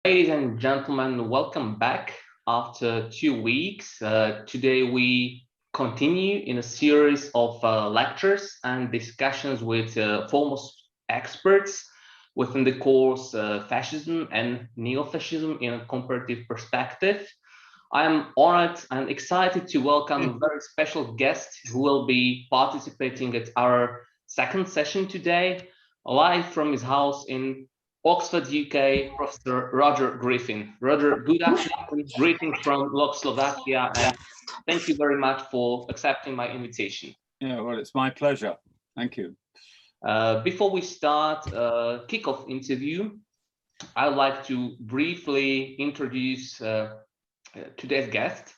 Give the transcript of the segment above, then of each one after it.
Ladies and gentlemen, welcome back after 2 weeks. Today we continue in a series of lectures and discussions with foremost experts within the course Fascism and Neo-Fascism in a Comparative Perspective. I am honored and excited to welcome a very special guest who will be participating at our second session today, live from his house in Oxford, UK, Professor Roger Griffin. Roger, good afternoon. Greetings from Slovakia, and thank you very much for accepting my invitation. Yeah, well, it's my pleasure. Thank you. Before we start kickoff interview, I'd like to briefly introduce today's guest.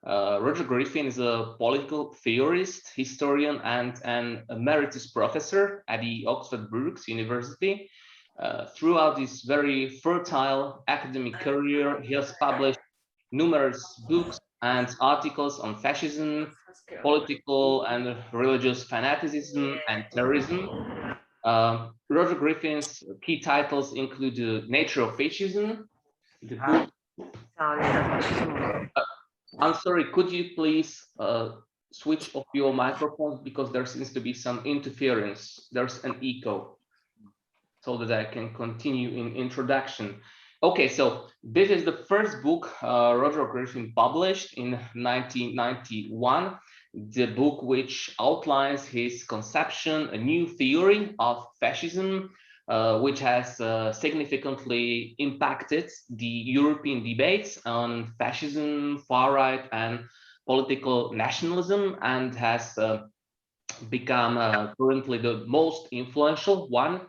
Roger Griffin is a political theorist, historian, and an emeritus professor at the Oxford Brookes University. Throughout his very fertile academic career, he has published numerous books and articles on fascism, political and religious fanaticism, and terrorism. Roger Griffin's key titles include The Nature of Fascism, the book. I'm sorry, could you please switch off your microphone because there seems to be some interference. There's an echo. So that I can continue in introduction. Okay, so this is the first book Roger Griffin published in 1991, the book which outlines his conception, a new theory of fascism, which has significantly impacted the European debates on fascism, far-right, and political nationalism, and has become currently the most influential one.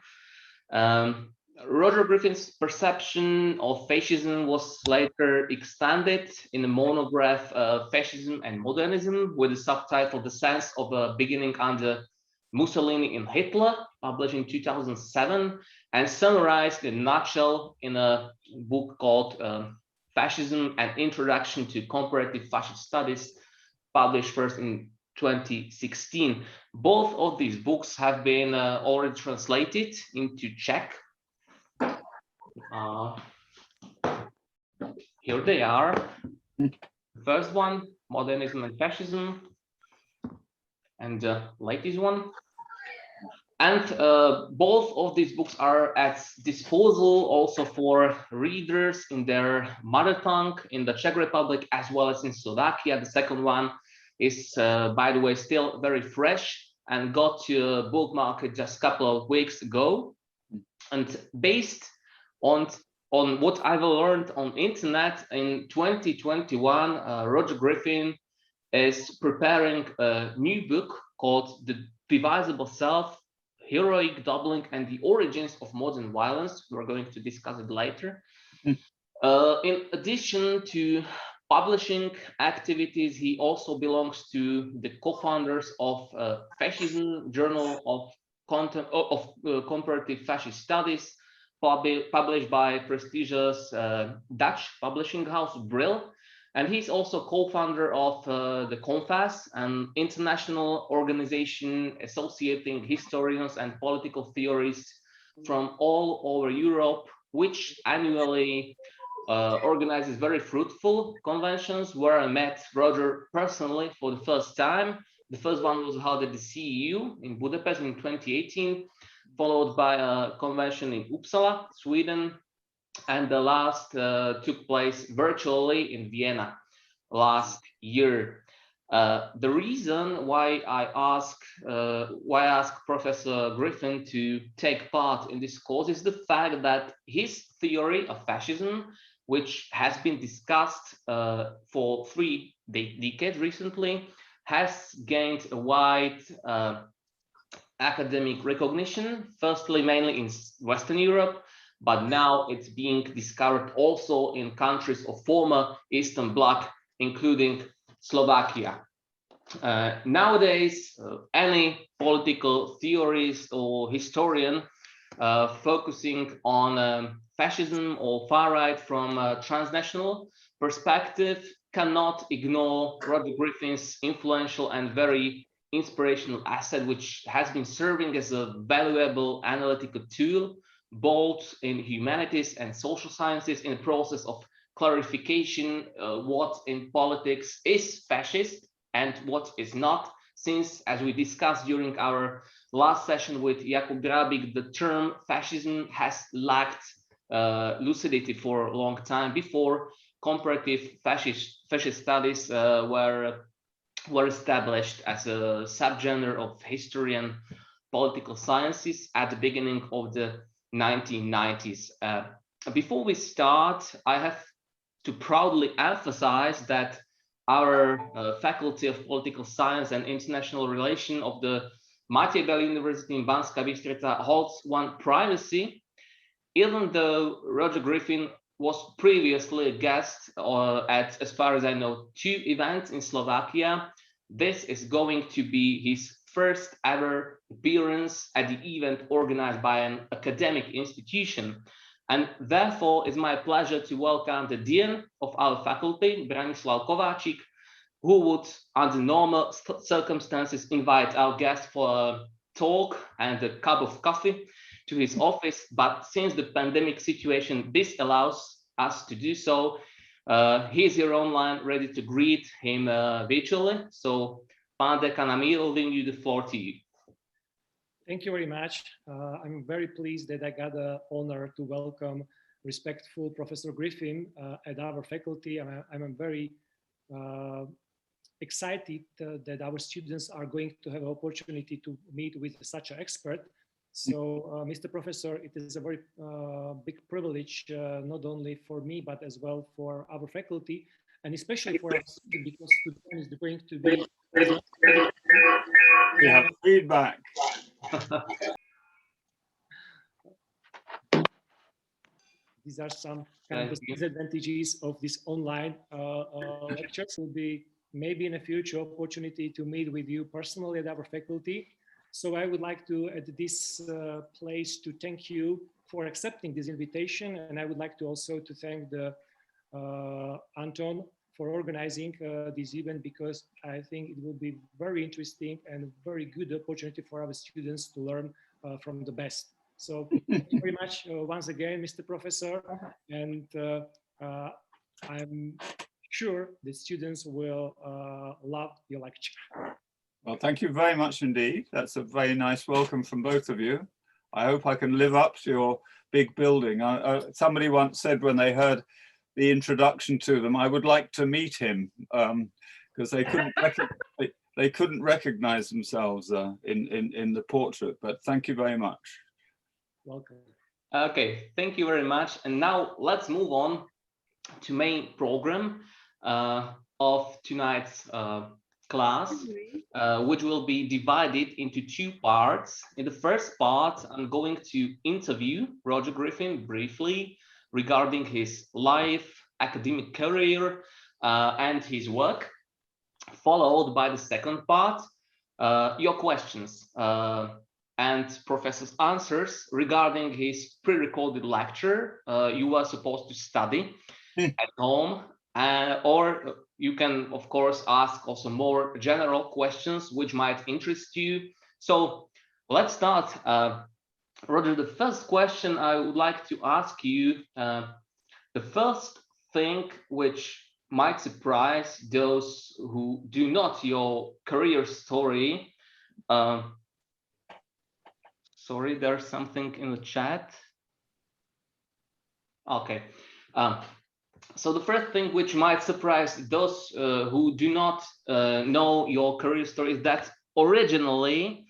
Roger Griffin's perception of fascism was later expanded in a monograph, Fascism and Modernism, with the subtitle The Sense of a Beginning Under Mussolini and Hitler, published in 2007, and summarized in a nutshell in a book called Fascism: An Introduction to Comparative Fascist Studies, published first in 2016. Both of these books have been already translated into Czech. Here they are. The first one, Modernism and Fascism, and the latest one. And both of these books are at disposal also for readers in their mother tongue in the Czech Republic as well as in Slovakia. The second one is, by the way, still very fresh and got to a book market just a couple of weeks ago. And based on what I've learned on internet in 2021, Roger Griffin is preparing a new book called The Divisible Self, Heroic Doubling and the Origins of Modern Violence. We're going to discuss it later. In addition to publishing activities, he also belongs to the co-founders of Fascism Journal of Comparative Fascist Studies, published by prestigious Dutch publishing house Brill. And he's also co-founder of the CONFAS, an international organization associating historians and political theorists from all over Europe, which annually organizes very fruitful conventions where I met Roger personally for the first time. The first one was held at the CEU in Budapest in 2018, followed by a convention in Uppsala, Sweden, and the last took place virtually in Vienna last year. The reason why I asked Professor Griffin to take part in this course is the fact that his theory of fascism, which has been discussed for 3 decades recently, has gained a wide academic recognition, firstly mainly in Western Europe, but now it's being discovered also in countries of former Eastern Bloc, including Slovakia. Nowadays, any political theorist or historian focusing on fascism or far-right from a transnational perspective cannot ignore Roger Griffin's influential and very inspirational asset, which has been serving as a valuable analytical tool both in humanities and social sciences, in the process of clarification what in politics is fascist and what is not, since, as we discussed during our last session with Jakub Grabik, the term fascism has lacked lucidity for a long time before comparative fascist studies were established as a subgenre of history and political sciences at the beginning of the 1990s. Before we start, I have to proudly emphasize that our Faculty of Political Science and International Relations of the Matej Bel University in Banská Bystrica holds one privacy. Even though Roger Griffin was previously a guest at, as far as I know, 2 events in Slovakia, this is going to be his first ever appearance at the event organized by an academic institution. And therefore, it's my pleasure to welcome the Dean of our faculty, Branislav Kováčik, who would, under normal circumstances, invite our guest for a talk and a cup of coffee to his office. But since the pandemic situation disallows us to do so, he's here online, ready to greet him virtually. So, Pán dekan, I'm yielding you the floor to you. Thank you very much. I'm very pleased that I got the honor to welcome respectful Professor Griffin at our faculty. I'm very excited that our students are going to have an opportunity to meet with such an expert. So, Mr. Professor, it is a very big privilege, not only for me, but as well for our faculty, and especially for us, because today is going to be... We have feedback. These are some kind of disadvantages of this online lectures. Will be maybe in a future opportunity to meet with you personally at our faculty. So I would like to, at this place, to thank you for accepting this invitation, and I would like to also to thank the Anton for organizing this event, because I think it will be very interesting and very good opportunity for our students to learn from the best. So thank you very much once again, Mr. Professor, and I'm sure the students will love your lecture. Well, thank you very much indeed. That's a very nice welcome from both of you. I hope I can live up to your big building. Somebody once said when they heard the introduction to them, I would like to meet him, because they couldn't recognize themselves in the portrait. But thank you very much. Welcome. Okay, thank you very much. And now let's move on to main program of tonight's class, which will be divided into 2 parts. In the first part, I'm going to interview Roger Griffin briefly regarding his life, academic career, and his work, followed by the second part, your questions and Professor's answers regarding his pre-recorded lecture you were supposed to study at home, or you can, of course, ask also more general questions which might interest you. So let's start. Roger, the first question I would like to ask you, the first thing which might surprise those who do not your career story. Sorry, there's something in the chat. Okay. So the first thing which might surprise those who do not know your career story is that originally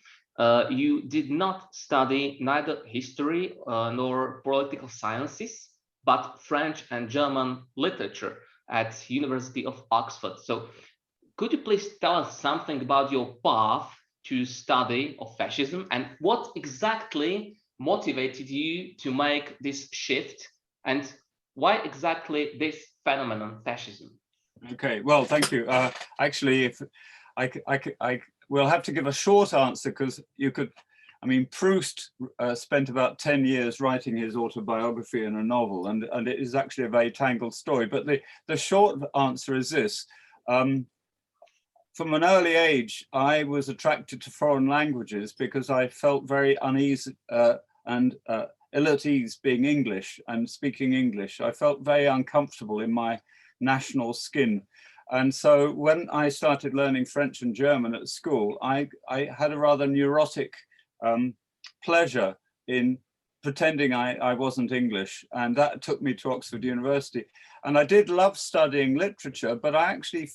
you did not study neither history nor political sciences, but French and German literature at University of Oxford. So could you please tell us something about your path to study of fascism and what exactly motivated you to make this shift, and why exactly this phenomenon, fascism? Okay, well, thank you. Actually, if I will have to give a short answer, because you could, I mean, Proust spent about 10 years writing his autobiography in a novel, and it is actually a very tangled story. But the short answer is this. From an early age, I was attracted to foreign languages because I felt very uneasy and ill at ease being English and speaking English. I felt very uncomfortable in my national skin. And so when I started learning French and German at school, I had a rather neurotic pleasure in pretending I wasn't English. And that took me to Oxford University. And I did love studying literature, but I actually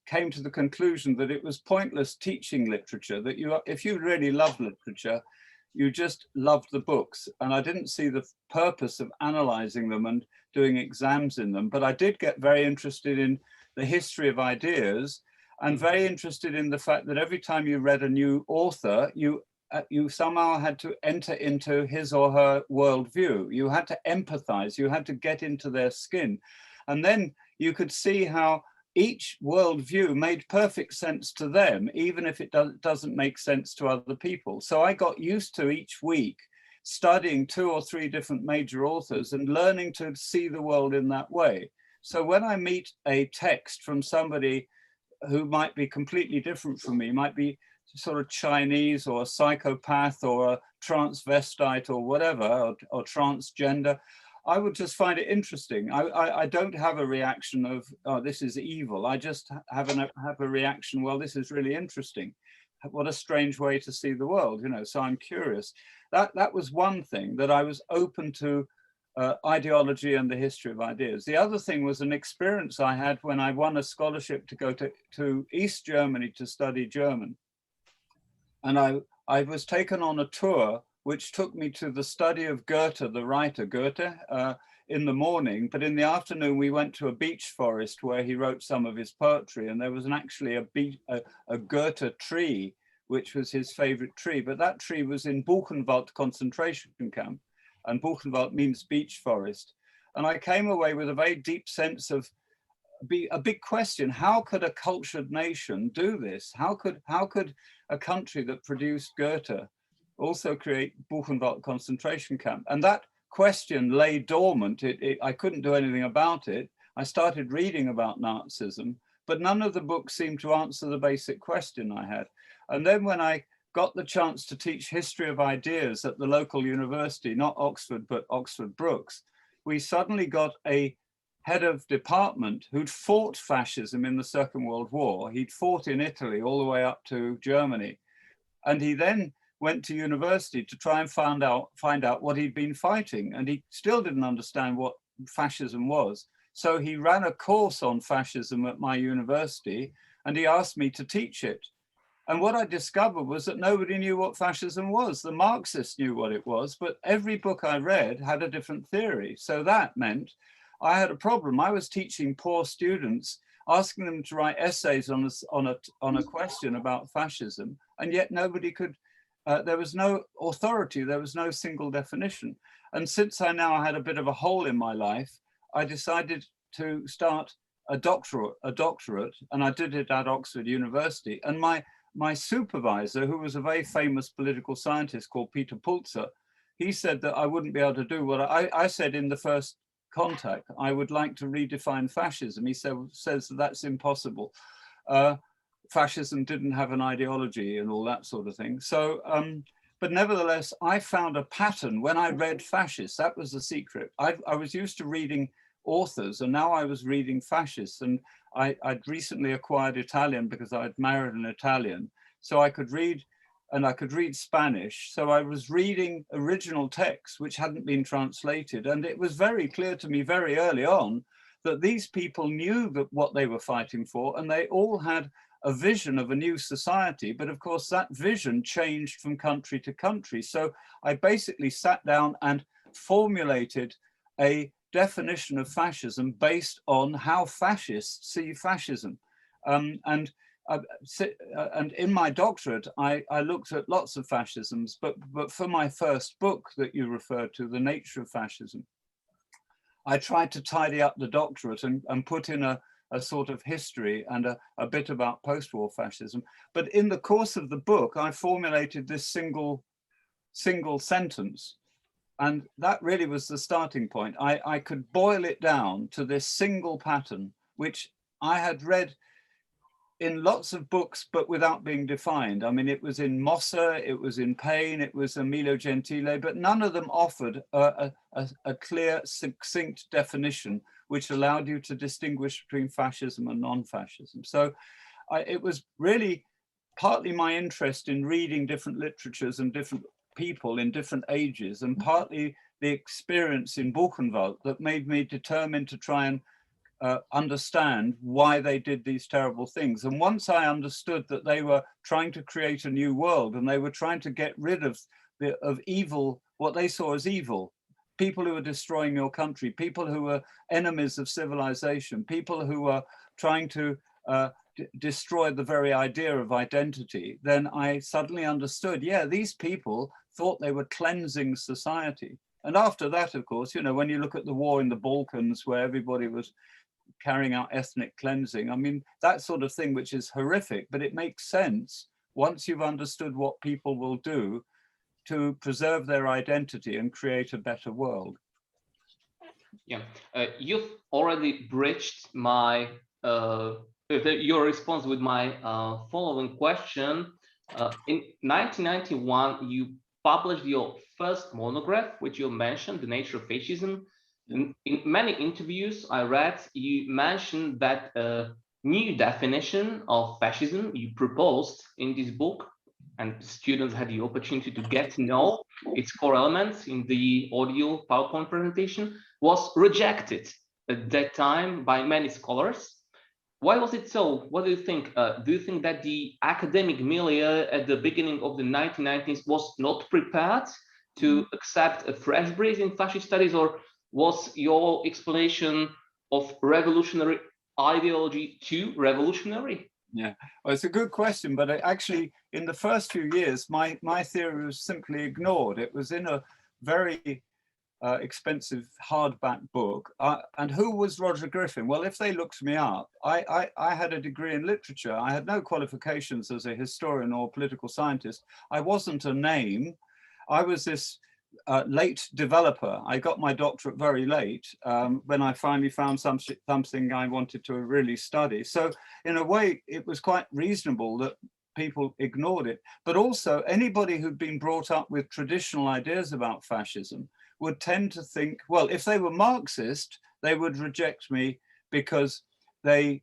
came to the conclusion that it was pointless teaching literature, that if you really loved literature, you just loved the books. And I didn't see the purpose of analyzing them and doing exams in them. But I did get very interested in the history of ideas, and very interested in the fact that every time you read a new author, you somehow had to enter into his or her worldview. You had to empathize, you had to get into their skin. And then you could see how each worldview made perfect sense to them, even if it doesn't make sense to other people. So I got used to each week studying 2 or 3 different major authors and learning to see the world in that way. So when I meet a text from somebody who might be completely different from me, might be sort of Chinese or a psychopath or a transvestite or whatever, or transgender, I would just find it interesting. I don't have a reaction of, oh, this is evil. I just have a reaction, well, this is really interesting. What a strange way to see the world, you know, so I'm curious. That was one thing, that I was open to ideology and the history of ideas. The other thing was an experience I had when I won a scholarship to go to East Germany to study German. And I was taken on a tour which took me to the study of Goethe, the writer Goethe, in the morning. But in the afternoon, we went to a beech forest where he wrote some of his poetry. And there was actually a Goethe tree, which was his favorite tree. But that tree was in Buchenwald concentration camp. And Buchenwald means beech forest. And I came away with a very deep sense of a big question. How could a cultured nation do this? How could a country that produced Goethe also create Buchenwald concentration camp? And that question lay dormant. I couldn't do anything about it. I started reading about Nazism, but none of the books seemed to answer the basic question I had. And then when I got the chance to teach history of ideas at the local university, not Oxford, but Oxford Brookes, we suddenly got a head of department who'd fought fascism in the Second World War. He'd fought in Italy all the way up to Germany. And he then went to university to try and find out what he'd been fighting. And he still didn't understand what fascism was. So he ran a course on fascism at my university, and he asked me to teach it. And what I discovered was that nobody knew what fascism was. The Marxists knew what it was, but every book I read had a different theory. So that meant I had a problem. I was teaching poor students, asking them to write essays on a question about fascism, and yet nobody could, there was no authority, there was no single definition. And since I now had a bit of a hole in my life, I decided to start a doctorate, and I did it at Oxford University. And my supervisor, who was a very famous political scientist called Peter Pulzer, he said that I wouldn't be able to do what I said in the first contact. I would like to redefine fascism. He says that that's impossible. Fascism didn't have an ideology and all that sort of thing. So, but nevertheless, I found a pattern when I read fascists. That was the secret. I was used to reading authors, and now I was reading fascists. And I'd recently acquired Italian because I'd married an Italian. So I could read, and I could read Spanish. So I was reading original texts which hadn't been translated. And it was very clear to me very early on that these people knew that what they were fighting for, and they all had a vision of a new society. But of course, that vision changed from country to country. So I basically sat down and formulated a definition of fascism based on how fascists see fascism. And in my doctorate, I looked at lots of fascisms, but for my first book that you referred to, The Nature of Fascism, I tried to tidy up the doctorate and put in a sort of history and a bit about post-war fascism. But in the course of the book, I formulated this single sentence. And that really was the starting point. I could boil it down to this single pattern, which I had read in lots of books, but without being defined. I mean, it was in Mosse, it was in Payne, it was Emilio Gentile, but none of them offered a clear, succinct definition which allowed you to distinguish between fascism and non-fascism. So it was really partly my interest in reading different literatures and different people in different ages, and partly the experience in Buchenwald that made me determined to try and understand why they did these terrible things. And once I understood that they were trying to create a new world and they were trying to get rid of evil, what they saw as evil, people who were destroying your country, people who were enemies of civilization, people who were trying to destroy the very idea of identity, then I suddenly understood, yeah, these people thought they were cleansing society. And after that, of course, you know, when you look at the war in the Balkans where everybody was carrying out ethnic cleansing, I mean, that sort of thing, which is horrific, but it makes sense once you've understood what people will do to preserve their identity and create a better world. Yeah, you've already bridged my your response with my following question. In 1991, you published your first monograph, which you mentioned, The Nature of Fascism. In many interviews I read, you mentioned that a new definition of fascism you proposed in this book, and students had the opportunity to get to know its core elements in the audio PowerPoint presentation, was rejected at that time by many scholars. Why was it so? What do you think? Do you think that the academic milieu at the beginning of the 1990s was not prepared to accept a fresh breeze in fascist studies, or was your explanation of revolutionary ideology too revolutionary? Yeah, well, it's a good question, but actually, in the first few years, my theory was simply ignored. It was in a very expensive hardback book. And who was Roger Griffin? Well, if they looked me up, I had a degree in literature. I had no qualifications as a historian or political scientist. I wasn't a name. I was this late developer. I got my doctorate very late when I finally found something I wanted to really study. So in a way, it was quite reasonable that people ignored it. But also anybody who'd been brought up with traditional ideas about fascism would tend to think, well, if they were Marxist, they would reject me because they,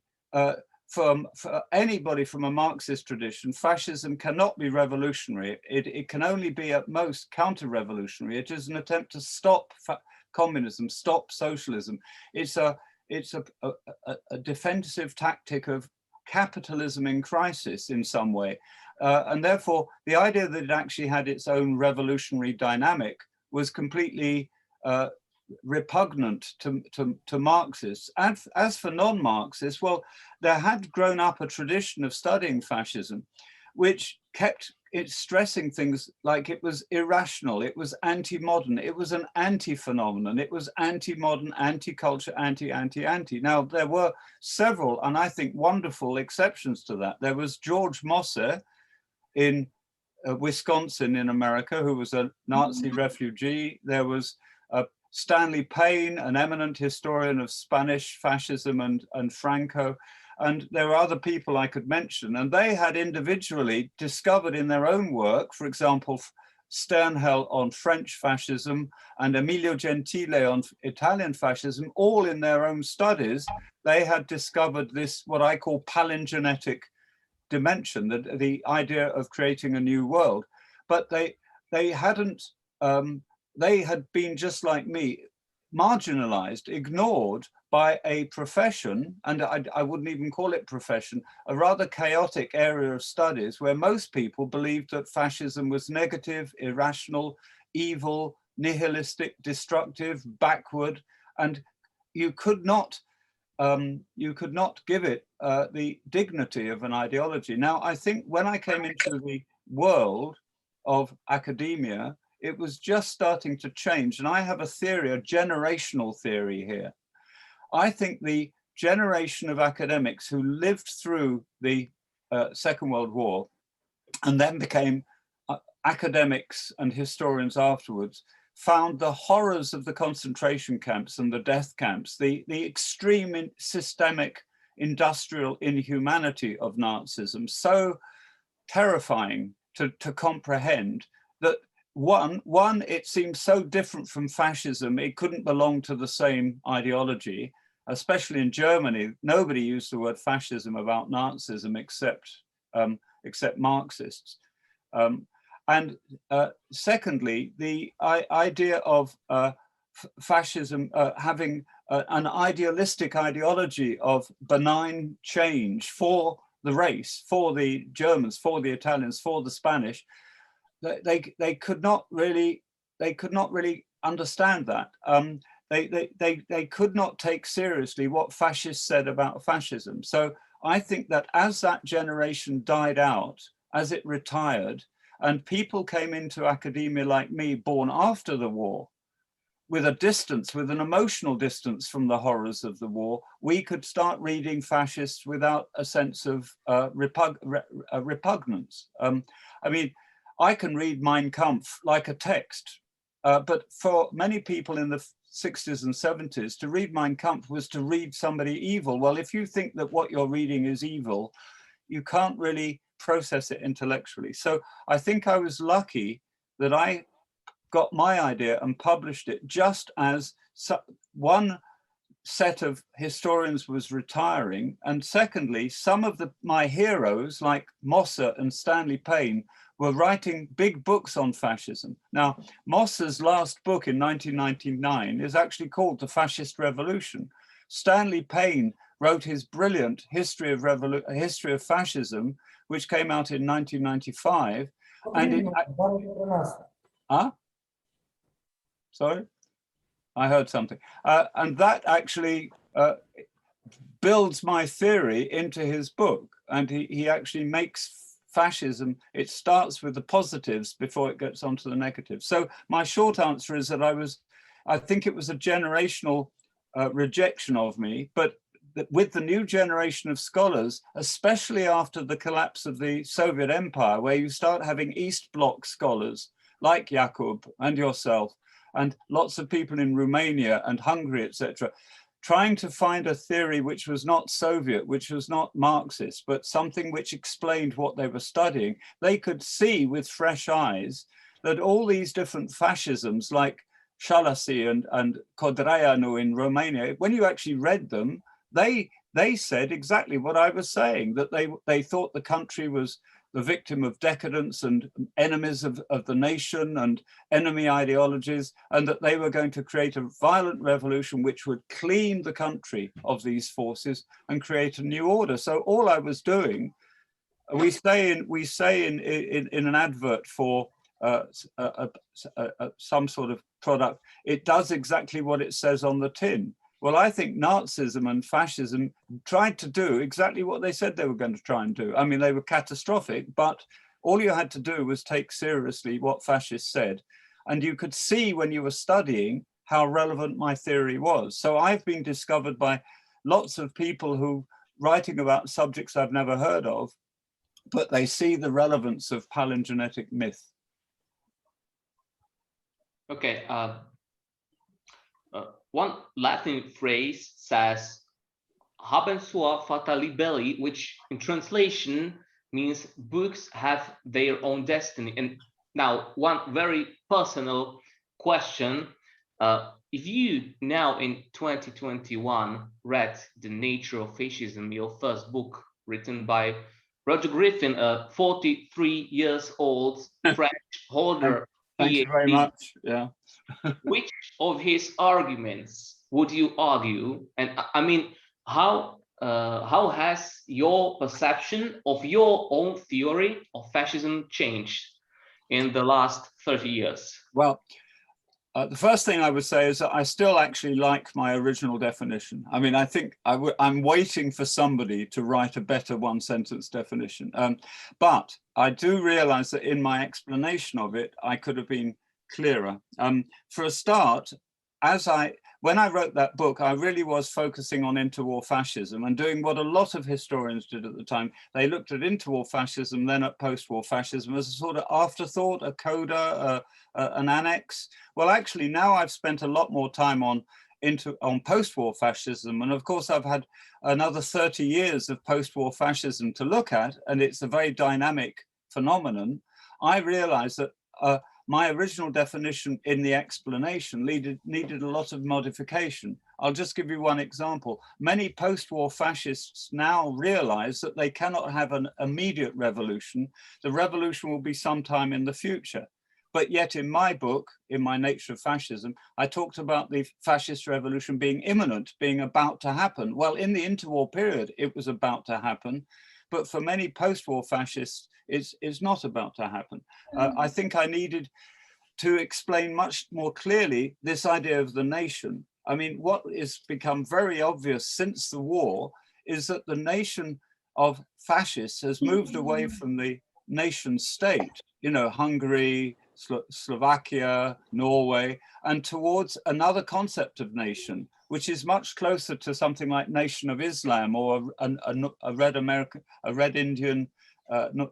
for anybody from a Marxist tradition, fascism cannot be revolutionary. It can only be at most counter-revolutionary. It is an attempt to stop communism, stop socialism. It's a defensive tactic of capitalism in crisis in some way. And therefore, the idea that it actually had its own revolutionary dynamic was completely repugnant to Marxists. And as for non-Marxists, well, there had grown up a tradition of studying fascism, which kept it stressing things like it was irrational, it was anti-modern, it was an anti-phenomenon, it was anti-modern, anti-culture, anti. Now, there were several, and I think wonderful exceptions to that. There was George Mosse in Wisconsin in America, who was a Nazi refugee. There was Stanley Payne, an eminent historian of Spanish fascism and Franco. And there are other people I could mention, and they had individually discovered in their own work, for example, Sternhell on French fascism and Emilio Gentile on Italian fascism, all in their own studies, they had discovered this, what I call palingenetic dimension, the idea of creating a new world. But they hadn't, they had been just like me, marginalized, ignored by a profession, and I wouldn't even call it profession, a rather chaotic area of studies where most people believed that fascism was negative, irrational, evil, nihilistic, destructive, backward, and you could not give it the dignity of an ideology. Now, I think when I came into the world of academia, it was just starting to change. And I have a theory, a generational theory here. I think the generation of academics who lived through the Second World War and then became academics and historians afterwards found the horrors of the concentration camps and the death camps, the extreme systemic industrial inhumanity of Nazism so terrifying to comprehend that one, it seems so different from fascism, it couldn't belong to the same ideology, especially in Germany. Nobody used the word fascism about Nazism except Marxists. And secondly, the idea of fascism having an idealistic ideology of benign change for the race, for the Germans, for the Italians, for the Spanish, they could not really understand that. They could not take seriously what fascists said about fascism. So I think that as that generation died out, as it retired, and people came into academia like me, born after the war, with a distance, with an emotional distance from the horrors of the war, we could start reading fascists without a sense of repugnance. I mean, I can read Mein Kampf like a text, but for many people in the 60s and 70s, to read Mein Kampf was to read somebody evil. Well, if you think that what you're reading is evil, you can't really process it intellectually. So I think I was lucky that I got my idea and published it just as one set of historians was retiring, and secondly, some of my heroes like Mosse and Stanley Payne were writing big books on fascism. Now, Mosse's last book in 1999 is actually called The Fascist Revolution. Stanley Payne wrote his brilliant History of Fascism, which came out in 1995. And sorry, I heard something. And that actually builds my theory into his book. And he actually makes fascism, it starts with the positives before it gets onto the negatives. So my short answer is that I think it was a generational rejection of me, but with the new generation of scholars, especially after the collapse of the Soviet Empire, where you start having East Bloc scholars like Jakub and yourself, and lots of people in Romania and Hungary, etc., trying to find a theory which was not Soviet, which was not Marxist, but something which explained what they were studying, they could see with fresh eyes that all these different fascisms like Shalasi and Codreanu in Romania, when you actually read them, they said exactly what I was saying, that they thought the country was the victim of decadence and enemies of the nation and enemy ideologies, and that they were going to create a violent revolution which would clean the country of these forces and create a new order. So all I was doing, we say in an advert for some sort of product, it does exactly what it says on the tin. Well, I think Nazism and fascism tried to do exactly what they said they were going to try and do. I mean, they were catastrophic, but all you had to do was take seriously what fascists said. And you could see when you were studying how relevant my theory was. So I've been discovered by lots of people who writing about subjects I've never heard of, but they see the relevance of palingenetic myth. Okay. One Latin phrase says "habent sua fata libelli," which in translation means books have their own destiny. And now one very personal question. If you now in 2021 read The Nature of Fascism, your first book written by Roger Griffin, a 43 years old French holder. Thank you very much. Yeah. Which of his arguments would you argue? And I mean, how has your perception of your own theory of fascism changed in the last 30 years? Well, the first thing I would say is that I still actually like my original definition. I mean, I think I'm waiting for somebody to write a better one-sentence definition. But I do realize that in my explanation of it, I could have been clearer. For a start, when I wrote that book, I really was focusing on interwar fascism and doing what a lot of historians did at the time. They looked at interwar fascism, then at post-war fascism as a sort of afterthought, a coda, an annex. Well, actually, now I've spent a lot more time on on post-war fascism. And of course, I've had another 30 years of post-war fascism to look at, and it's a very dynamic phenomenon. I realized that my original definition in the explanation needed a lot of modification. I'll just give you one example. Many post-war fascists now realize that they cannot have an immediate revolution. The revolution will be sometime in the future. But yet in my book, in my Nature of Fascism, I talked about the fascist revolution being imminent, being about to happen. Well, in the interwar period, it was about to happen. But for many post-war fascists, it's not about to happen. I think I needed to explain much more clearly this idea of the nation. I mean, what has become very obvious since the war is that the nation of fascists has moved away from the nation state, you know, Hungary, Slovakia, Norway, and towards another concept of nation, which is much closer to something like Nation of Islam or a Red Indian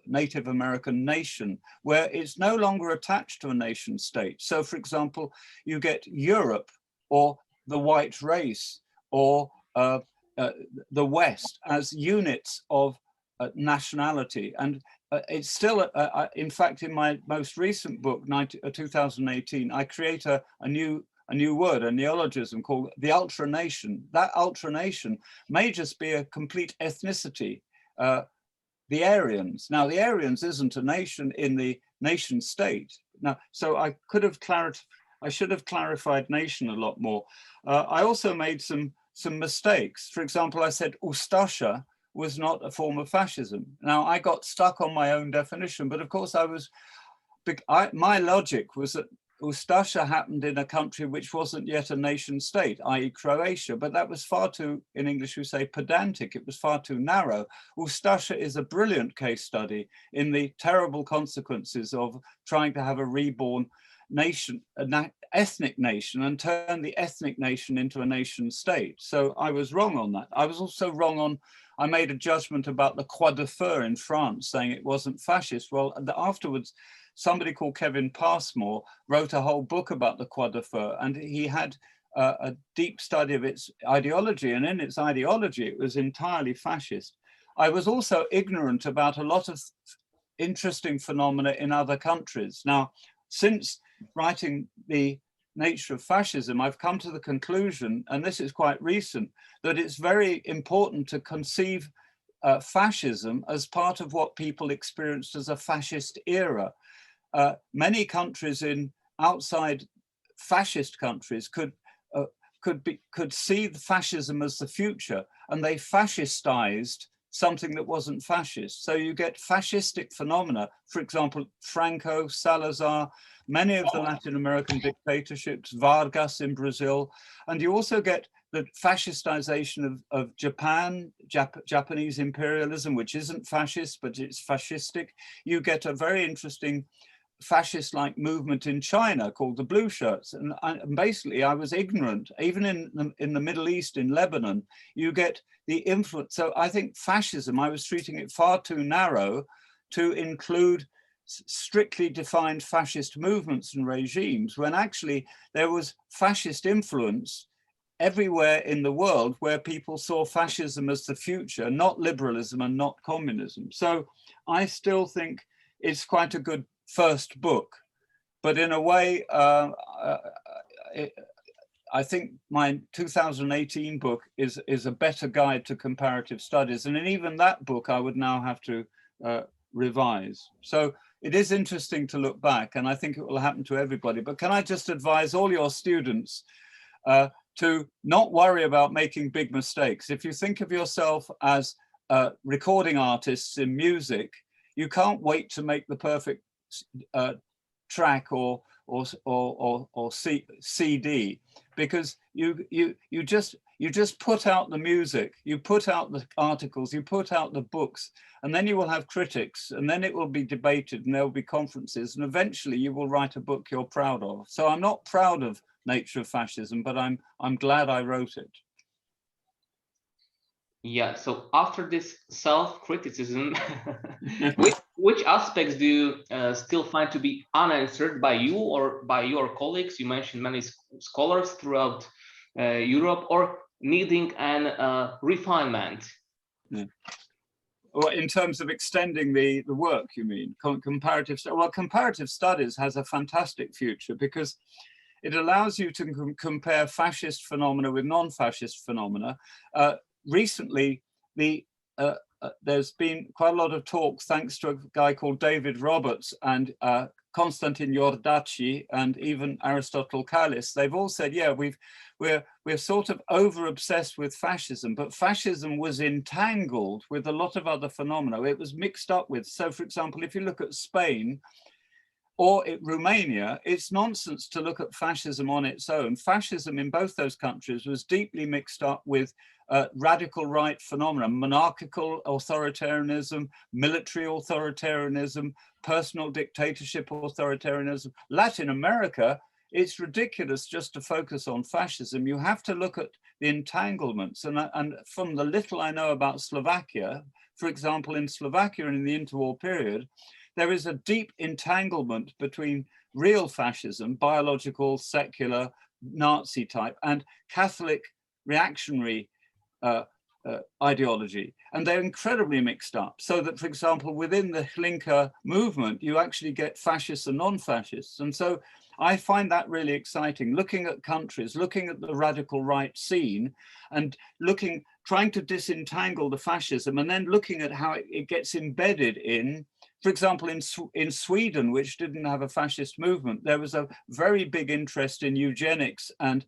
Native American nation, where it's no longer attached to a nation state. So, for example, you get Europe or the white race or the West as units of nationality. And it's still, in fact, in my most recent book, 2018, I create a new word, a neologism called the ultranation. That ultranation may just be a complete ethnicity. The Aryans. Now, the Aryans isn't a nation in the nation state. Now, so I should have clarified nation a lot more. I also made some mistakes. For example, I said Ustasha was not a form of fascism. Now, I got stuck on my own definition, but of course my logic was that Ustasha happened in a country which wasn't yet a nation state, i.e. Croatia, but that was far too, in English we say pedantic, it was far too narrow. Ustasha is a brilliant case study in the terrible consequences of trying to have a reborn nation, an ethnic nation, and turn the ethnic nation into a nation state. So I was wrong on that. I was also wrong on, I made a judgment about the Croix de Feu in France, saying it wasn't fascist. Well, afterwards, somebody called Kevin Passmore wrote a whole book about the Croix de Feu, and he had a deep study of its ideology, and in its ideology, it was entirely fascist. I was also ignorant about a lot of interesting phenomena in other countries. Now, since writing the Nature of Fascism, I've come to the conclusion, and this is quite recent, that it's very important to conceive fascism as part of what people experienced as a fascist era. Many countries outside fascist countries could see the fascism as the future, and they fascistized something that wasn't fascist. So you get fascistic phenomena, for example, Franco, Salazar, many of the Latin American dictatorships, Vargas in Brazil, and you also get the fascistization of Japan, Japanese imperialism, which isn't fascist, but it's fascistic. You get a very interesting fascist-like movement in China called the Blue Shirts. And basically I was ignorant, even in the Middle East, in Lebanon, you get the influence. So I think fascism, I was treating it far too narrow to include strictly defined fascist movements and regimes, when actually there was fascist influence everywhere in the world where people saw fascism as the future, not liberalism and not communism. So I still think it's quite a good first book, but in a way, I think my 2018 book is a better guide to comparative studies, and in even that book I would now have to revise. So it is interesting to look back, and I think it will happen to everybody. But can I just advise all your students to not worry about making big mistakes? If you think of yourself as recording artists in music, you can't wait to make the perfect track or CD, because you just put out the music, you put out the articles, you put out the books, and then you will have critics, and then it will be debated, and there will be conferences, and eventually you will write a book you're proud of. So I'm not proud of Nature of Fascism, but I'm glad I wrote it. Yeah, so after this self-criticism, which aspects do you still find to be unanswered by you or by your colleagues? You mentioned many scholars throughout Europe, or needing an refinement? Yeah. Or in terms of extending the work, you mean? Comparative studies has a fantastic future because it allows you to compare fascist phenomena with non-fascist phenomena. Recently, there's been quite a lot of talk thanks to a guy called David Roberts and Konstantin Iordache and even Aristotle Kallis. They've all said, yeah, we're sort of over-obsessed with fascism, but fascism was entangled with a lot of other phenomena. It was mixed up with. So, for example, if you look at Spain, or Romania, it's nonsense to look at fascism on its own. Fascism in both those countries was deeply mixed up with radical right phenomena, monarchical authoritarianism, military authoritarianism, personal dictatorship authoritarianism. Latin America, it's ridiculous just to focus on fascism. You have to look at the entanglements. And from the little I know about Slovakia, for example, in Slovakia and in the interwar period, there is a deep entanglement between real fascism, biological, secular, Nazi type, and Catholic reactionary ideology. And they're incredibly mixed up. So that, for example, within the Hlinka movement, you actually get fascists and non-fascists. And so I find that really exciting, looking at countries, looking at the radical right scene and trying to disentangle the fascism and then looking at how it gets embedded in, for example, in Sweden, which didn't have a fascist movement, there was a very big interest in eugenics and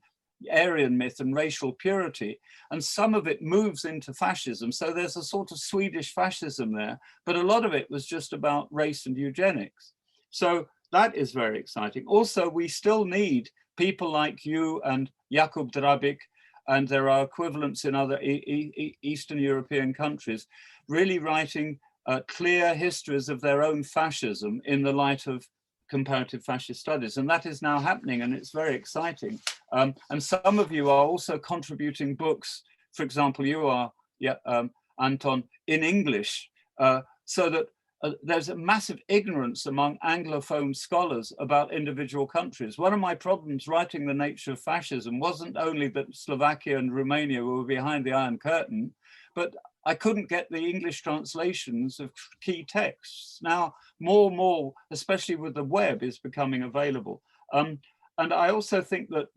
Aryan myth and racial purity, and some of it moves into fascism. So there's a sort of Swedish fascism there, but a lot of it was just about race and eugenics. So that is very exciting. Also, we still need people like you and Jakub Drabik, and there are equivalents in other Eastern European countries, really writing clear histories of their own fascism in the light of comparative fascist studies. And that is now happening, and it's very exciting. And some of you are also contributing books. For example, you are, Anton, in English, so that there's a massive ignorance among Anglophone scholars about individual countries. One of my problems writing The Nature of Fascism wasn't only that Slovakia and Romania were behind the Iron Curtain, but I couldn't get the English translations of key texts. Now, more and more, especially with the web, is becoming available. And I also think that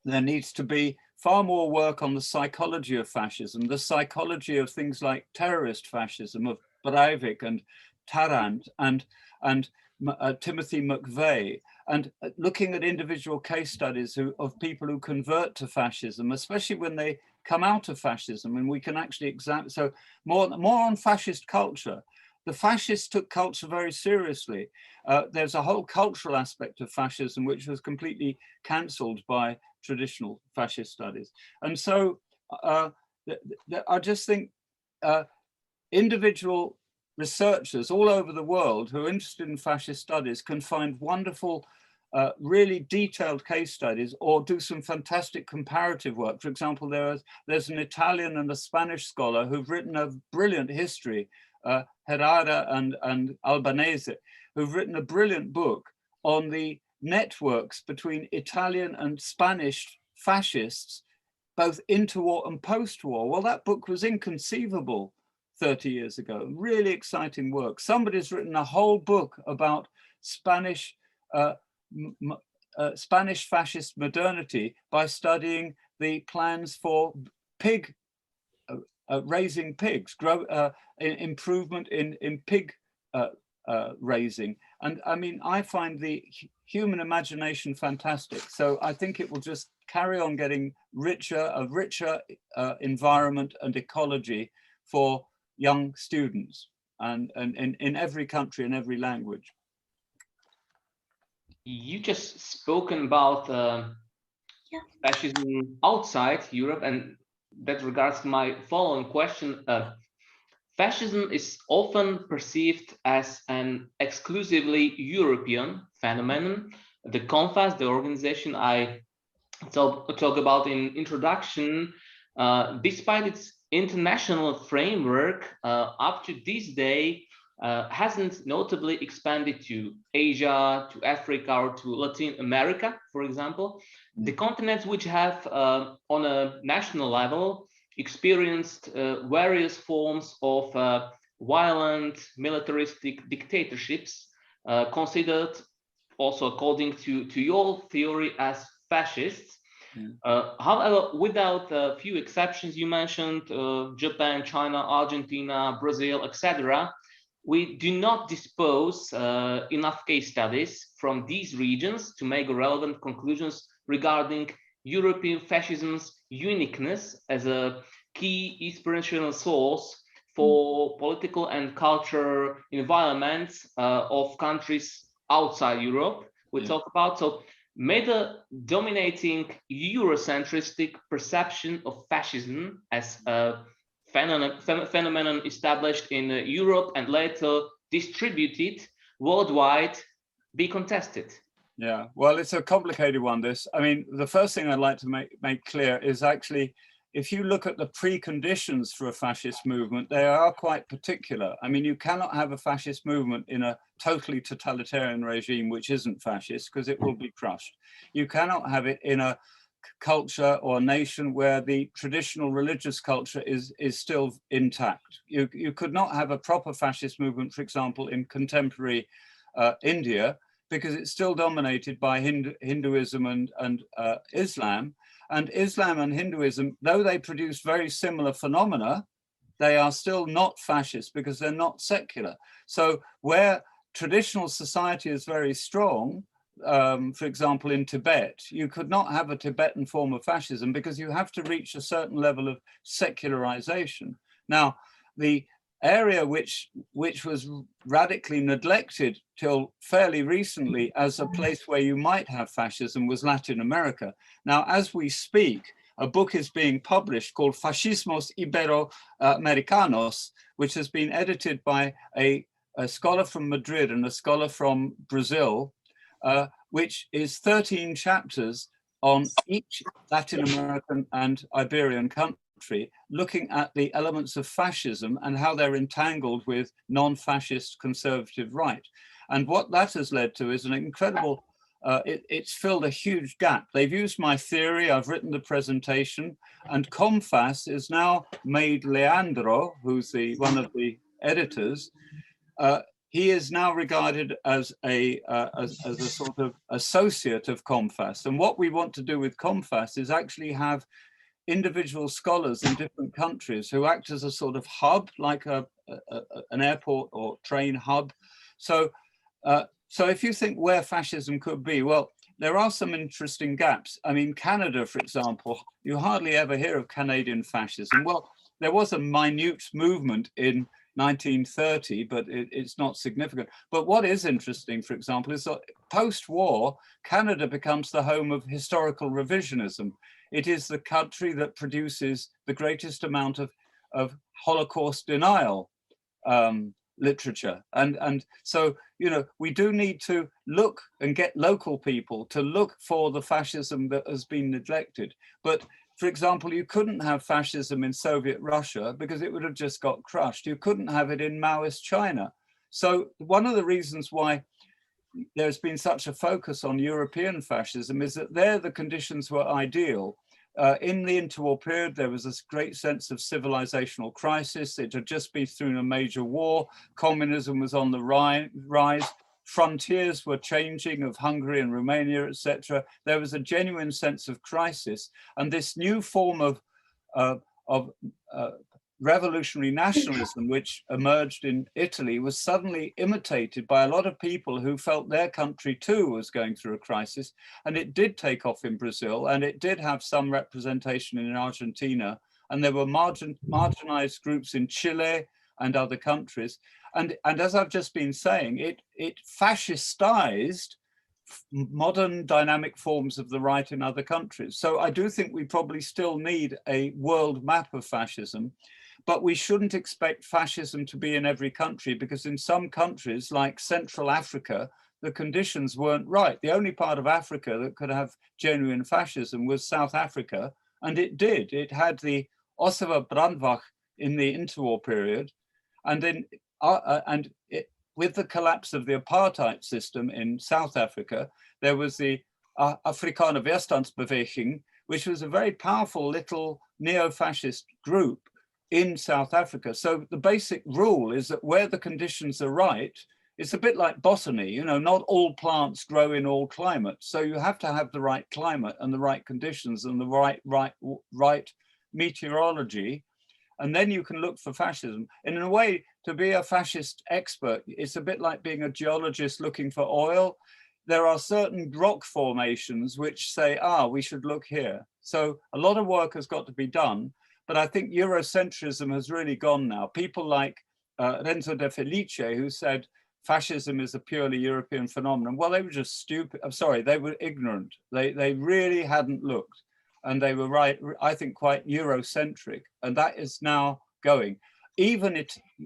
there needs to be far more work on the psychology of fascism, the psychology of things like terrorist fascism, of Breivik and Tarrant and Timothy McVeigh, and looking at individual case studies of people who convert to fascism, especially when they come out of fascism, and we can actually examine. So more on fascist culture. The fascists took culture very seriously. There's a whole cultural aspect of fascism which was completely cancelled by traditional fascist studies. And so I just think individual researchers all over the world who are interested in fascist studies can find wonderful, really detailed case studies, or do some fantastic comparative work. For example, there's an Italian and a Spanish scholar who've written a brilliant history, Herrera and Albanese, who've written a brilliant book on the networks between Italian and Spanish fascists, both interwar and post-war. Well, that book was inconceivable 30 years ago. Really exciting work. Somebody's written a whole book about Spanish fascist modernity by studying the plans for raising pigs, improvement in pig raising. And I mean, I find the human imagination fantastic. So I think it will just carry on getting a richer environment and ecology for young students, and in every country and every language. You just spoken about fascism outside Europe, and that regards to my following question. Fascism is often perceived as an exclusively European phenomenon. The CONFAS, the organization I talk about in introduction, despite its international framework, up to this day, hasn't notably expanded to Asia, to Africa, or to Latin America, for example. The continents which have, on a national level, experienced various forms of violent militaristic dictatorships, considered also according to your theory as fascists. However, without a few exceptions, you mentioned Japan, China, Argentina, Brazil, etc. We do not dispose enough case studies from these regions to make relevant conclusions regarding European fascism's uniqueness as a key inspirational source for political and cultural environments of countries outside Europe. We talk about, so may the dominating Eurocentristic perception of fascism as a phenomenon established in Europe and later distributed worldwide be contested? Yeah, well, it's a complicated one, this. I mean, the first thing I'd like to make clear is actually, if you look at the preconditions for a fascist movement, they are quite particular. I mean, you cannot have a fascist movement in a totally totalitarian regime which isn't fascist, because it will be crushed. You cannot have it in a culture or nation where the traditional religious culture is still intact. You could not have a proper fascist movement, for example, in contemporary India, because it's still dominated by Hinduism and Islam. And Islam and Hinduism, though they produce very similar phenomena, they are still not fascist because they're not secular. So where traditional society is very strong, for example, in Tibet, you could not have a Tibetan form of fascism because you have to reach a certain level of secularization. Now, the area which was radically neglected till fairly recently as a place where you might have fascism was Latin America. Now, as we speak, a book is being published called Fascismos Iberoamericanos, which has been edited by a scholar from Madrid and a scholar from Brazil, which is 13 chapters on each Latin American and Iberian country, looking at the elements of fascism and how they're entangled with non-fascist conservative right. And what that has led to is an incredible, it's filled a huge gap. They've used my theory, I've written the presentation, and COMFAS is now made Leandro, who's one of the editors, he is now regarded as a sort of associate of COMFAS. And what we want to do with COMFAS is actually have individual scholars in different countries who act as a sort of hub, like an airport or train hub. So if you think where fascism could be, well, there are some interesting gaps. I mean, Canada, for example, you hardly ever hear of Canadian fascism. Well, there was a minute movement in 1930, but it's not significant. But what is interesting, for example, is that post-war, Canada becomes the home of historical revisionism. It is the country that produces the greatest amount of Holocaust denial literature. And so, you know, we do need to look and get local people to look for the fascism that has been neglected. But for example, you couldn't have fascism in Soviet Russia because it would have just got crushed. You couldn't have it in Maoist China. So one of the reasons why there's been such a focus on European fascism is that there the conditions were ideal. In the interwar period, there was this great sense of civilizational crisis. It had just been through a major war. Communism was on the rise. Frontiers were changing of Hungary and Romania, etc. There was a genuine sense of crisis, and this new form of revolutionary nationalism, which emerged in Italy, was suddenly imitated by a lot of people who felt their country too was going through a crisis. And it did take off in Brazil, and it did have some representation in Argentina, and there were marginalized groups in Chile and other countries. And as I've just been saying, it fascistized modern dynamic forms of the right in other countries. So I do think we probably still need a world map of fascism, but we shouldn't expect fascism to be in every country, because in some countries like Central Africa, the conditions weren't right. The only part of Africa that could have genuine fascism was South Africa, and it did. It had the Ossewa Brandwacht in the interwar period. And then with the collapse of the apartheid system in South Africa, there was the Afrikaner Weerstandsbeweging, which was a very powerful little neo-fascist group in South Africa. So the basic rule is that where the conditions are right, it's a bit like botany, you know, not all plants grow in all climates. So you have to have the right climate and the right conditions and the right meteorology. And then you can look for fascism. And in a way, to be a fascist expert, it's a bit like being a geologist looking for oil. There are certain rock formations which say, we should look here. So a lot of work has got to be done. But I think Eurocentrism has really gone now. People like Renzo De Felice, who said fascism is a purely European phenomenon. Well, they were just stupid. I'm sorry, they were ignorant. They really hadn't looked. And they were right, I think, quite Eurocentric. And that is now going. Even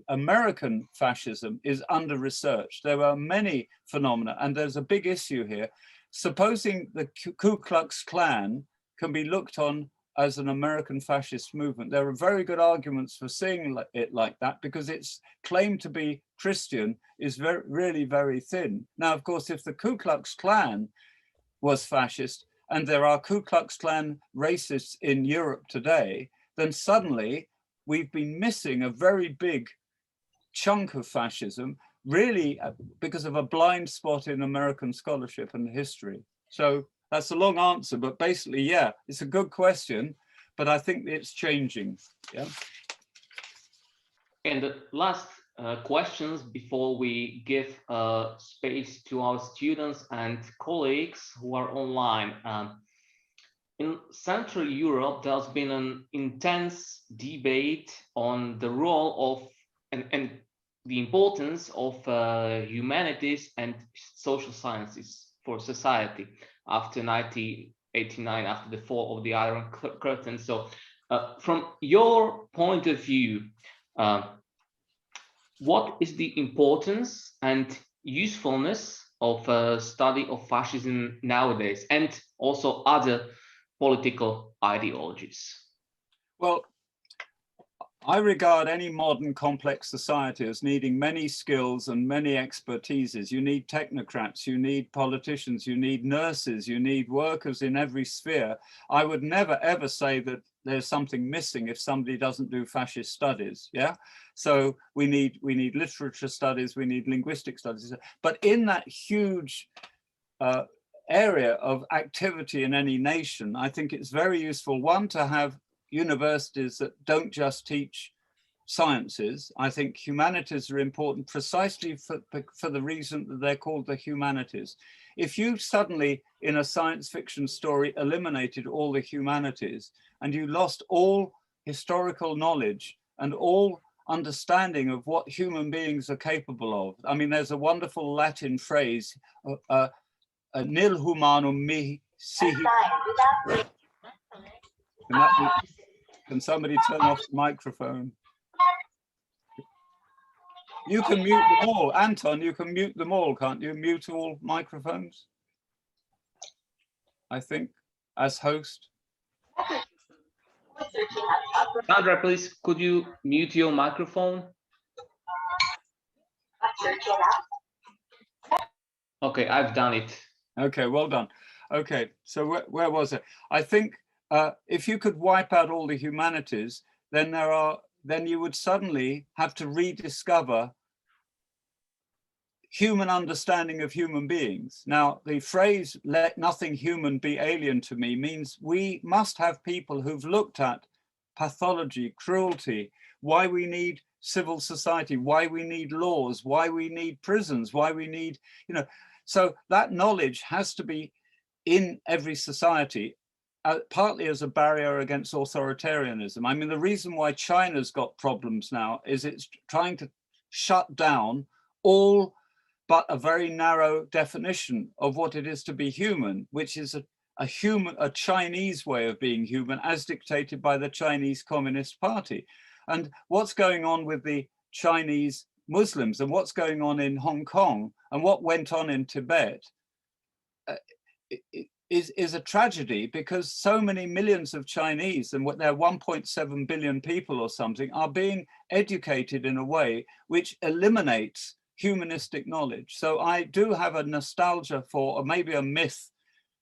American fascism is under-researched. There are many phenomena, and there's a big issue here. Supposing the Ku Klux Klan can be looked on as an American fascist movement, there are very good arguments for seeing it like that, because its claim to be Christian is really very thin. Now, of course, if the Ku Klux Klan was fascist, and there are Ku Klux Klan racists in Europe today, then suddenly we've been missing a very big chunk of fascism, really because of a blind spot in American scholarship and history. So that's a long answer, but basically, yeah, it's a good question, but I think it's changing. Yeah. And the last questions before we give space to our students and colleagues who are online. In Central Europe, there's been an intense debate on the role of and the importance of humanities and social sciences for society after 1989, after the fall of the Iron Curtain. So from your point of view, what is the importance and usefulness of a study of fascism nowadays, and also other political ideologies? Well, I regard any modern complex society as needing many skills and many expertises. You need technocrats, you need politicians, you need nurses, you need workers in every sphere. I would never ever say that there's something missing if somebody doesn't do fascist studies. Yeah, so we need literature studies, we need linguistic studies, but in that huge area of activity in any nation, I think it's very useful, one, to have universities that don't just teach sciences. I think humanities are important precisely for the reason that they're called the humanities. If you suddenly, in a science fiction story, eliminated all the humanities and you lost all historical knowledge and all understanding of what human beings are capable of. I mean, there's a wonderful Latin phrase, nil humanum mihi. Can somebody turn off the microphone? You can mute them all. Anton, you can mute them all, can't you? Mute all microphones, I think, as host. Sandra, please, could you mute your microphone? Okay, I've done it. Okay, well done. Okay, so where was it? I think if you could wipe out all the humanities, then you would suddenly have to rediscover human understanding of human beings. Now, the phrase, let nothing human be alien to me, means we must have people who've looked at pathology, cruelty, why we need civil society, why we need laws, why we need prisons, why we need, so that knowledge has to be in every society, partly as a barrier against authoritarianism. I mean, the reason why China's got problems now is it's trying to shut down all but a very narrow definition of what it is to be human, which is a Chinese way of being human as dictated by the Chinese Communist Party. And what's going on with the Chinese Muslims and what's going on in Hong Kong and what went on in Tibet, is a tragedy, because so many millions of Chinese, and what they're 1.7 billion people or something, are being educated in a way which eliminates humanistic knowledge. So I do have a nostalgia for, or maybe a myth,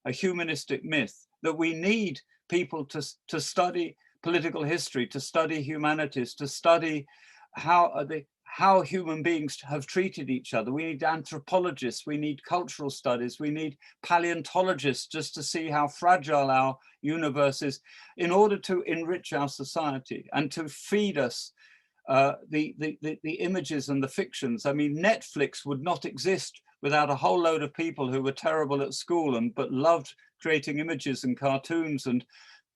a humanistic myth, that we need people to study political history, to study humanities, to study how human beings have treated each other. We need anthropologists, we need cultural studies, we need paleontologists, just to see how fragile our universe is, in order to enrich our society and to feed us the images and the fictions. I mean, Netflix would not exist without a whole load of people who were terrible at school but loved creating images and cartoons and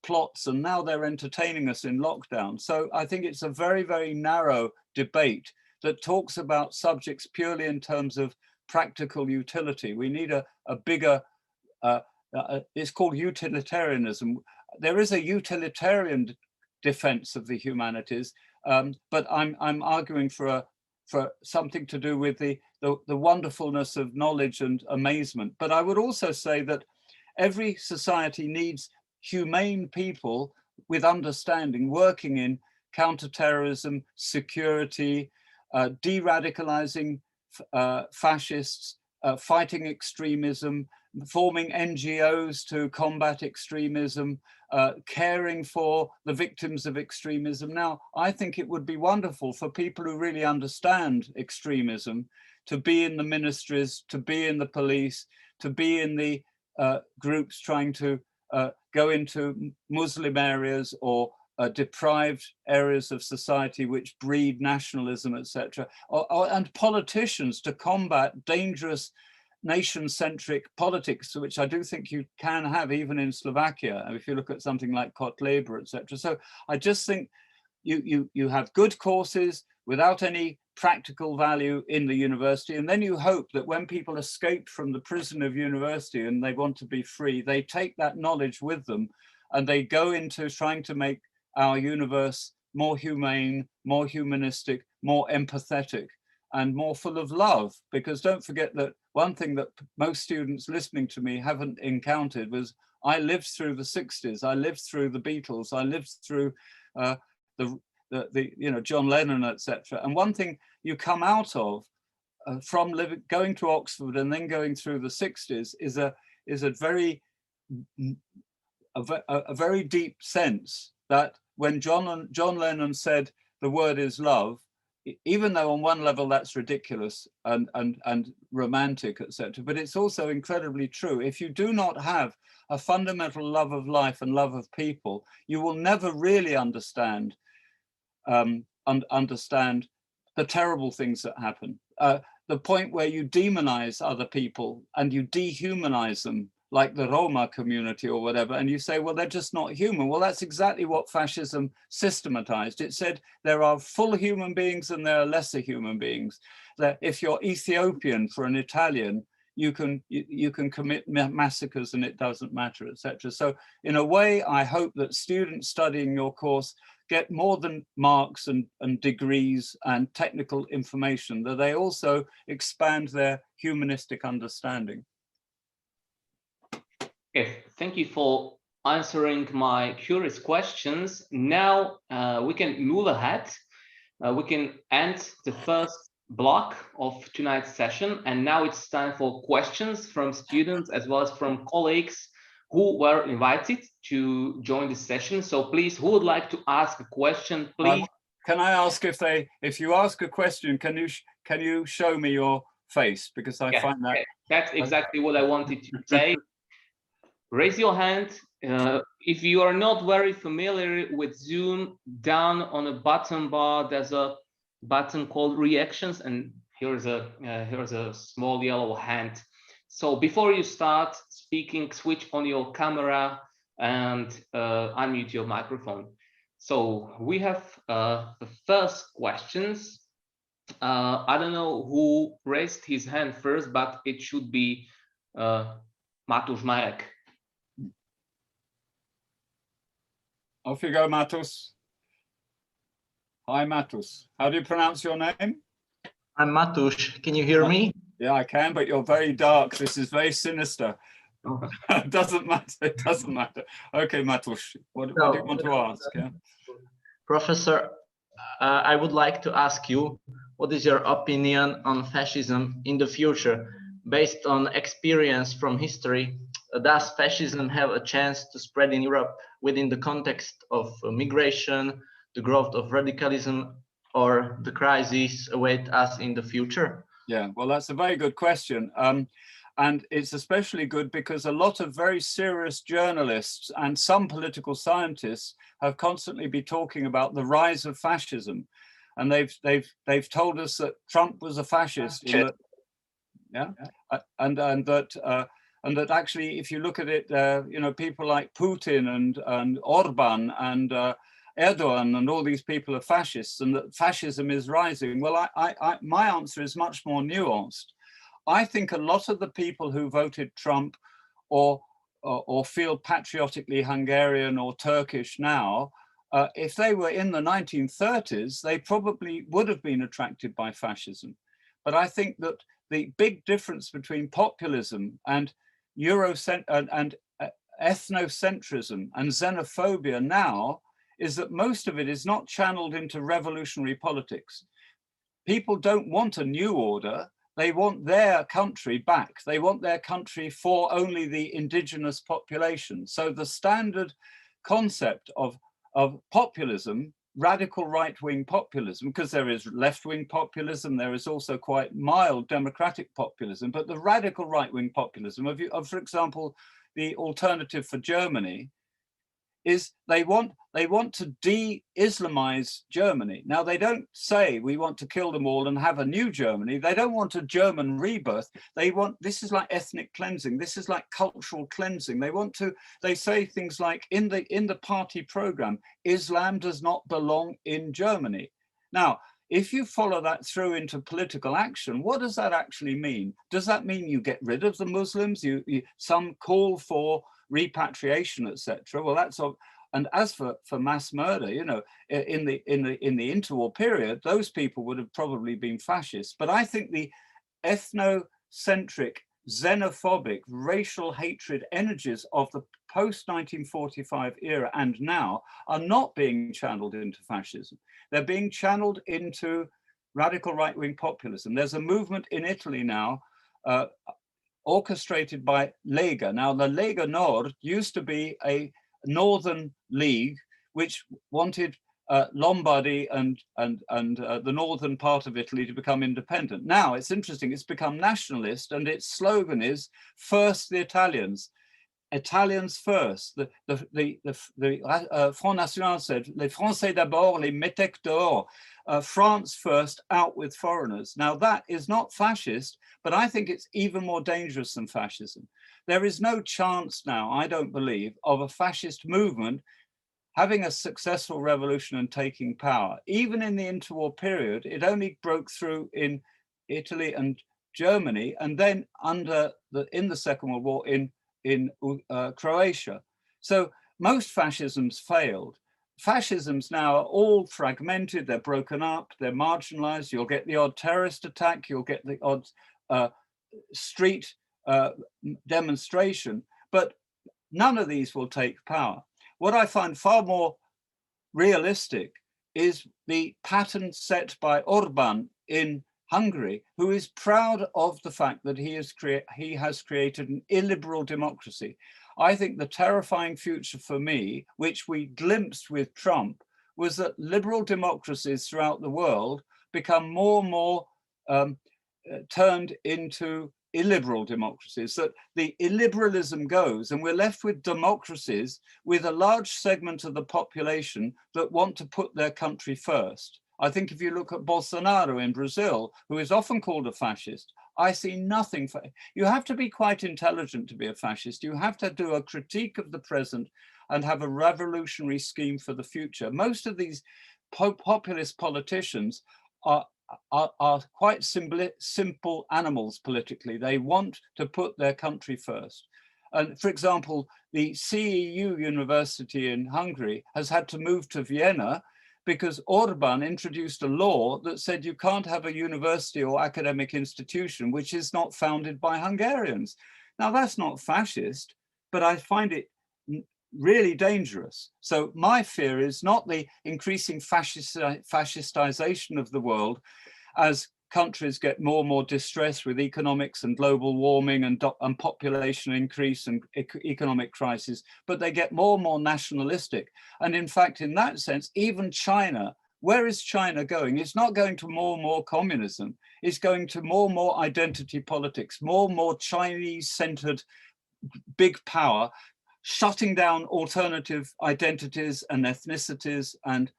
plots, and now they're entertaining us in lockdown. So I think it's a very, very narrow debate that talks about subjects purely in terms of practical utility. We need a bigger, it's called utilitarianism. There is a utilitarian defense of the humanities, but I'm arguing for something to do with the wonderfulness of knowledge and amazement. But I would also say that every society needs humane people with understanding, working in counterterrorism, security, de-radicalizing fascists, fighting extremism, forming NGOs to combat extremism, caring for the victims of extremism. Now, I think it would be wonderful for people who really understand extremism to be in the ministries, to be in the police, to be in the groups trying to go into Muslim areas or deprived areas of society which breed nationalism, etc., and politicians to combat dangerous nation-centric politics, which I do think you can have even in Slovakia, if you look at something like Kotleba, etc. So I just think you have good courses without any practical value in the university, and then you hope that when people escape from the prison of university and they want to be free, they take that knowledge with them and they go into trying to make our universe more humane, more humanistic, more empathetic, and more full of love. Because don't forget that one thing that most students listening to me haven't encountered was, I lived through the 60s, I lived through the Beatles, I lived through John Lennon, etc. And one thing you come out of from going to Oxford and then going through the 60s is a very deep sense that when John Lennon said the word is love, even though on one level that's ridiculous and romantic, etc., but it's also incredibly true. If you do not have a fundamental love of life and love of people, you will never really understand understand the terrible things that happen. The point where you demonize other people and you dehumanize them, like the Roma community or whatever, and you say, well, they're just not human. Well, that's exactly what fascism systematized. It said there are full human beings and there are lesser human beings. That if you're Ethiopian for an Italian, you can commit massacres and it doesn't matter, etc. So in a way, I hope that students studying your course get more than marks and degrees and technical information, that they also expand their humanistic understanding. Okay, thank you for answering my curious questions. Now we can move ahead. We can end the first block of tonight's session, and now it's time for questions from students as well as from colleagues who were invited to join this session. So please, who would like to ask a question, please? Can I ask if you ask a question, can you show me your face? Because I find that... That's exactly what I wanted to say. Raise your hand. If you are not very familiar with Zoom, down on a bottom bar, there's a button called reactions, and here's a small yellow hand. So before you start speaking, switch on your camera and unmute your microphone. So we have the first questions. I don't know who raised his hand first, but it should be Matej Marek. Off you go, Matus. Hi, Matus. How do you pronounce your name? I'm Matusz. Can you hear me? Yeah, I can, but you're very dark. This is very sinister. Doesn't matter. It doesn't matter. Okay, Mateusz, what do you want to ask? Yeah? Professor, I would like to ask you, what is your opinion on fascism in the future? Based on experience from history, does fascism have a chance to spread in Europe within the context of migration, the growth of radicalism, or the crises await us in the future? Yeah, well, that's a very good question. And it's especially good because a lot of very serious journalists and some political scientists have constantly been talking about the rise of fascism. And they've told us that Trump was a fascist. And that actually, if you look at it, people like Putin and Orban and Erdogan and all these people are fascists, and that fascism is rising. Well, my answer is much more nuanced. I think a lot of the people who voted Trump or feel patriotically Hungarian or Turkish now, if they were in the 1930s, they probably would have been attracted by fascism. But I think that the big difference between populism and ethnocentrism and xenophobia now is that most of it is not channeled into revolutionary politics. People don't want a new order. They want their country back. They want their country for only the indigenous population. So the standard concept of populism, radical right-wing populism, because there is left-wing populism, there is also quite mild democratic populism, but the radical right-wing populism of, for example, the Alternative for Germany, is they want to de-Islamize Germany. Now, they don't say we want to kill them all and have a new Germany. They don't want a German rebirth. This is like ethnic cleansing. This is like cultural cleansing. They say things like in the party program, Islam does not belong in Germany. Now, if you follow that through into political action, what does that actually mean? Does that mean you get rid of the Muslims? Some call for repatriation, etc. Well, that's all. And as for mass murder, in the interwar period, those people would have probably been fascists. But I think the ethnocentric, xenophobic, racial hatred energies of the post-1945 era and now are not being channeled into fascism. They're being channeled into radical right-wing populism. There's a movement in Italy now orchestrated by Lega. Now, the Lega Nord used to be a northern league which wanted Lombardy and the northern part of Italy to become independent. Now, it's interesting, it's become nationalist, and its slogan is "First the Italians." Italians first. The Front National said, "Les Français d'abord, les métèques dehors." France first, out with foreigners. Now, that is not fascist, but I think it's even more dangerous than fascism. There is no chance now, I don't believe, of a fascist movement having a successful revolution and taking power. Even in the interwar period, it only broke through in Italy and Germany, and then in the Second World War in Croatia. So most fascisms failed. Fascisms now are all fragmented, they're broken up, they're marginalized. You'll get the odd terrorist attack, you'll get the odd street demonstration, but none of these will take power. What I find far more realistic is the pattern set by Orban in Hungary, who is proud of the fact that he has created an illiberal democracy. I think the terrifying future for me, which we glimpsed with Trump, was that liberal democracies throughout the world become more and more turned into illiberal democracies, that the illiberalism goes and we're left with democracies with a large segment of the population that want to put their country first. I think if you look at Bolsonaro in Brazil, who is often called a fascist, I see nothing for. You have to be quite intelligent to be a fascist. You have to do a critique of the present and have a revolutionary scheme for the future. Most of these populist politicians are quite simple animals politically. They want to put their country first. And for example, the CEU University in Hungary has had to move to Vienna because Orban introduced a law that said you can't have a university or academic institution which is not founded by Hungarians. Now, that's not fascist, but I find it really dangerous. So my fear is not the increasing fascistization of the world as countries get more and more distressed with economics and global warming and population increase and economic crisis, but they get more and more nationalistic. And in fact, in that sense, even China, where is China going? It's not going to more and more communism. It's going to more and more identity politics, more and more Chinese-centered big power, shutting down alternative identities and ethnicities and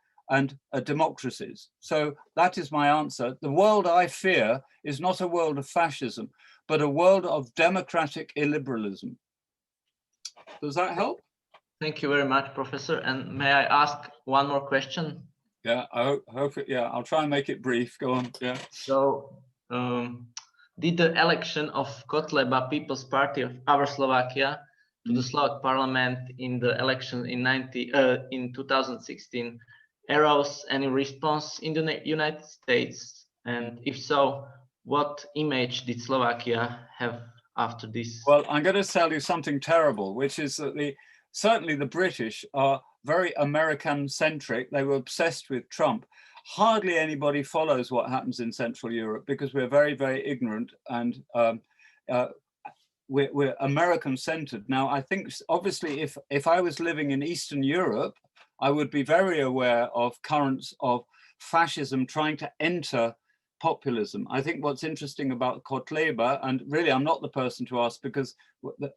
democracies. So that is my answer. The world I fear is not a world of fascism, but a world of democratic illiberalism. Does that help? Thank you very much, Professor. And may I ask one more question? Yeah, I hope it, yeah, I'll try and make it brief. Go on. Yeah. So, did the election of Kotleba People's Party of our Slovakia to the Slovak Parliament in the election in 2016 arouse any response in the United States? And if so, what image did Slovakia have after this? Well, I'm going to tell you something terrible, which is that certainly the British are very American-centric. They were obsessed with Trump. Hardly anybody follows what happens in Central Europe because we're very, very ignorant and we're American-centered. Now, I think obviously if I was living in Eastern Europe, I would be very aware of currents of fascism trying to enter populism. I think what's interesting about Kotleba, and really I'm not the person to ask because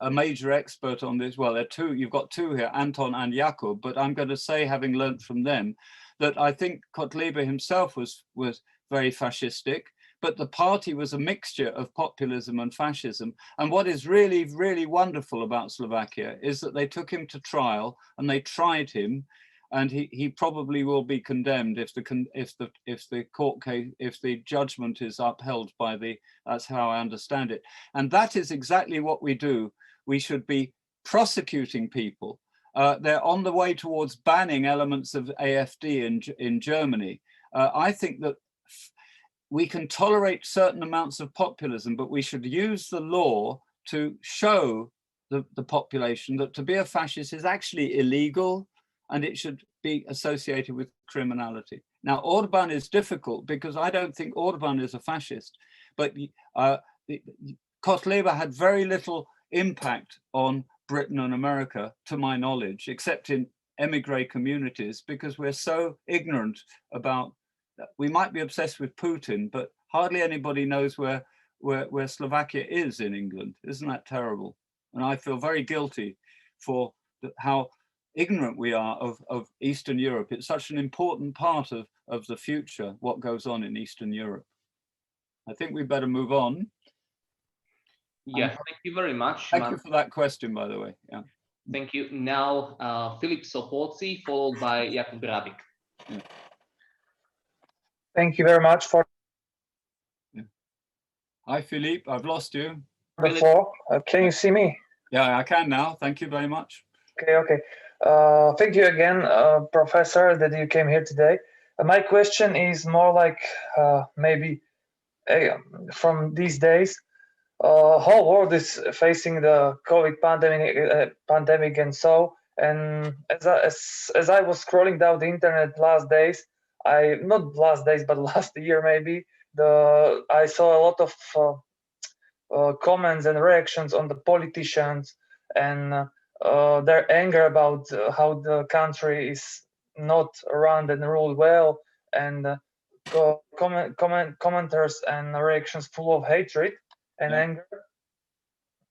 a major expert on this, well, there are two, you've got two here, Anton and Jakub, but I'm going to say, having learnt from them, that I think Kotleba himself was very fascistic, but the party was a mixture of populism and fascism. And what is really, really wonderful about Slovakia is that they took him to trial and they tried him, and he probably will be condemned if the court case, if the judgment is upheld by the, that's how I understand it. And that is exactly what we do. We should be prosecuting people. They're on the way towards banning elements of AfD in Germany. I think that we can tolerate certain amounts of populism, but we should use the law to show the population that to be a fascist is actually illegal, and it should be associated with criminality. Now, Orban is difficult because I don't think Orban is a fascist, but Kotleba had very little impact on Britain and America, to my knowledge, except in emigre communities, because we're so ignorant about, we might be obsessed with Putin, but hardly anybody knows where Slovakia is in England. Isn't that terrible? And I feel very guilty for how ignorant we are of Eastern Europe. It's such an important part of the future, what goes on in Eastern Europe. I think we better move on. Yeah, thank you very much. Thank you for that question, by the way. Yeah. Thank you. Now, Filip Sopolci, followed by Jakub Rabik. Yeah. Thank you very much for. Yeah. Hi, Filip. I've lost you. Before, can you see me? Yeah, I can now. Thank you very much. Okay. Thank you again, Professor, that you came here today. My question is more like maybe from these days, whole world is facing the COVID pandemic and so. And as I was scrolling down the internet last days, not last days but last year maybe, I saw a lot of comments and reactions on the politicians and their anger about how the country is not run and ruled well, and commenters and reactions full of hatred and anger.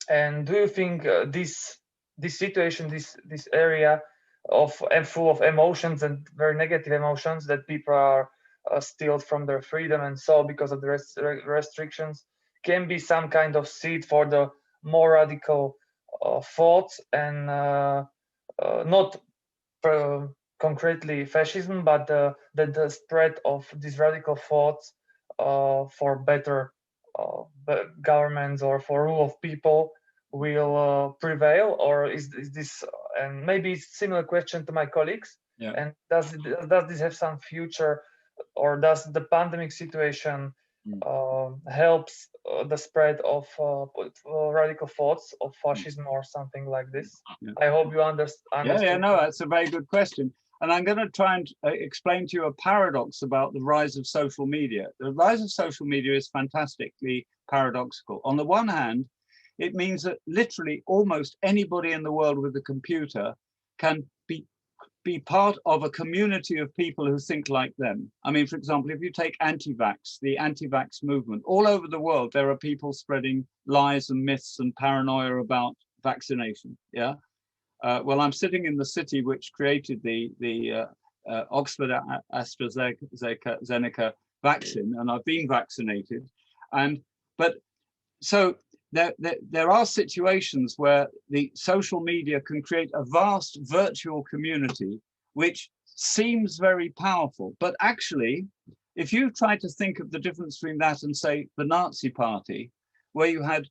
And do you think this situation, this area of full of emotions and very negative emotions, that people are stealed from their freedom and so because of the restrictions, can be some kind of seed for the more radical thoughts and not concretely fascism, but the spread of these radical thoughts for better governments or for rule of people will prevail? Or is this, and maybe similar question to my colleagues, and does this have some future, or does the pandemic situation helps the spread of radical thoughts of fascism or something like this? Yeah. I hope you understand. Yeah, no, that's a very good question. And I'm going to try and explain to you a paradox about the rise of social media. The rise of social media is fantastically paradoxical. On the one hand, it means that literally almost anybody in the world with a computer can be part of a community of people who think like them. I mean, for example, if you take anti-vax, the anti-vax movement, all over the world, there are people spreading lies and myths and paranoia about vaccination. Yeah. Well, I'm sitting in the city which created the Oxford AstraZeneca vaccine, and I've been vaccinated. So there are situations where the social media can create a vast virtual community, which seems very powerful. But actually, if you try to think of the difference between that and, say, the Nazi Party, where you had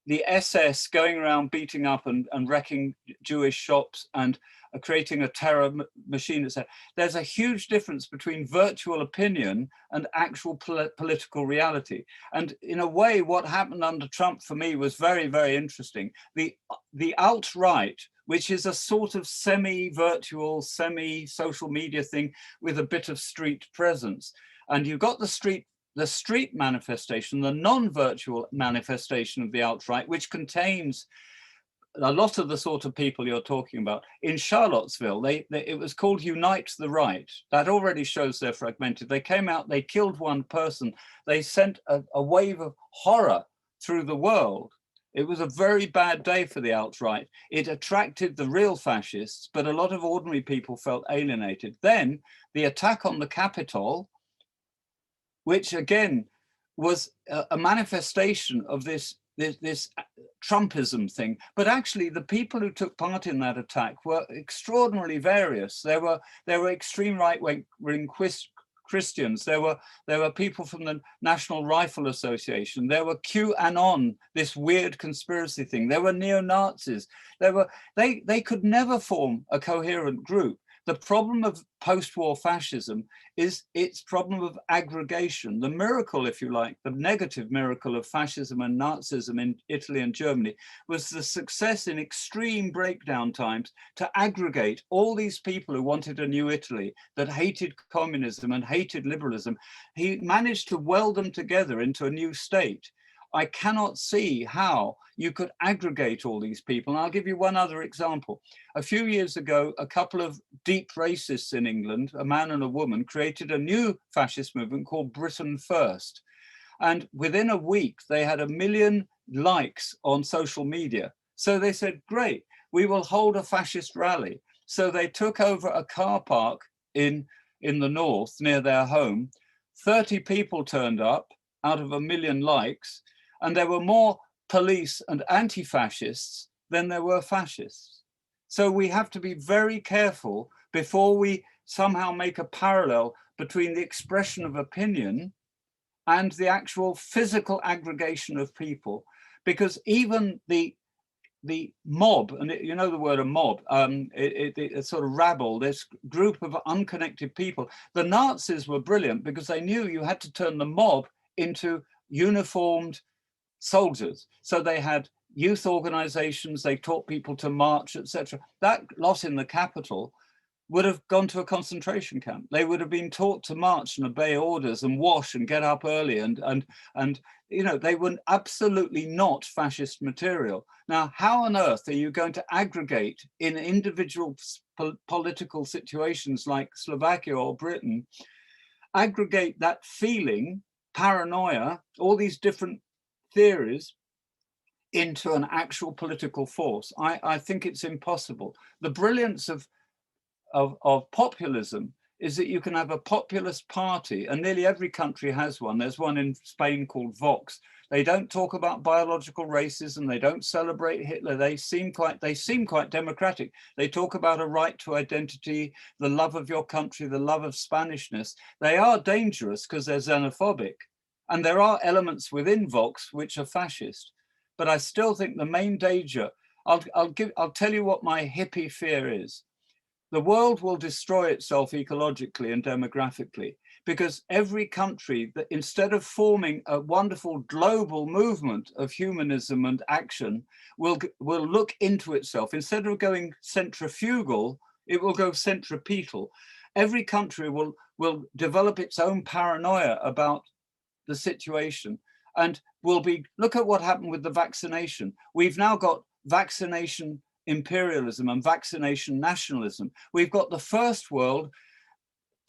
the SS going around beating up and wrecking Jewish shops and creating a terror machine, etc. There's a huge difference between virtual opinion and actual political reality. And in a way, what happened under Trump for me was very, very interesting. The alt-right, which is a sort of semi-virtual, semi-social media thing with a bit of street presence. And you've got the street manifestation, the non-virtual manifestation of the alt-right, which contains a lot of the sort of people you're talking about. In Charlottesville, it was called Unite the Right. That already shows they're fragmented. They came out, they killed one person. They sent a wave of horror through the world. It was a very bad day for the alt-right. It attracted the real fascists, but a lot of ordinary people felt alienated. Then the attack on the Capitol, which again was a manifestation of this Trumpism thing. But actually the people who took part in that attack were extraordinarily various. There were extreme right-wing Christians. There were people from the National Rifle Association. There were QAnon, this weird conspiracy thing. There were neo-Nazis. They could never form a coherent group. The problem of post-war fascism is its problem of aggregation. The miracle, if you like, the negative miracle of fascism and Nazism in Italy and Germany was the success in extreme breakdown times to aggregate all these people who wanted a new Italy, that hated communism and hated liberalism. He managed to weld them together into a new state. I cannot see how you could aggregate all these people. And I'll give you one other example. A few years ago, a couple of deep racists in England, a man and a woman, created a new fascist movement called Britain First. And within a week, they had 1 million likes on social media. So they said, great, we will hold a fascist rally. So they took over a car park in the north near their home. 30 people turned up out of 1 million likes. And there were more police and anti-fascists than there were fascists. So we have to be very careful before we somehow make a parallel between the expression of opinion and the actual physical aggregation of people, because even the mob, and you know the word a mob, it's sort of rabble, this group of unconnected people. The Nazis were brilliant because they knew you had to turn the mob into uniformed soldiers. So they had youth organizations, they taught people to march, etc. That lot in the capital would have gone to a concentration camp. They would have been taught to march and obey orders and wash and get up early and you know, they were absolutely not fascist material. Now, how on earth are you going to aggregate in individual political situations like Slovakia or Britain, aggregate that feeling, paranoia, all these different theories into an actual political force? I think it's impossible. The brilliance of populism is that you can have a populist party, and nearly every country has one. There's one in Spain called Vox. They don't talk about biological racism. They don't celebrate Hitler. They seem quite democratic. They talk about a right to identity, the love of your country, the love of Spanishness. They are dangerous because they're xenophobic. And there are elements within Vox which are fascist, but I still think the main danger, I'll tell you what my hippie fear is. The world will destroy itself ecologically and demographically because every country, that instead of forming a wonderful global movement of humanism and action, will look into itself. Instead of going centrifugal, it will go centripetal. Every country will develop its own paranoia about the situation, and look at what happened with the vaccination. We've now got vaccination imperialism and vaccination nationalism. We've got the first world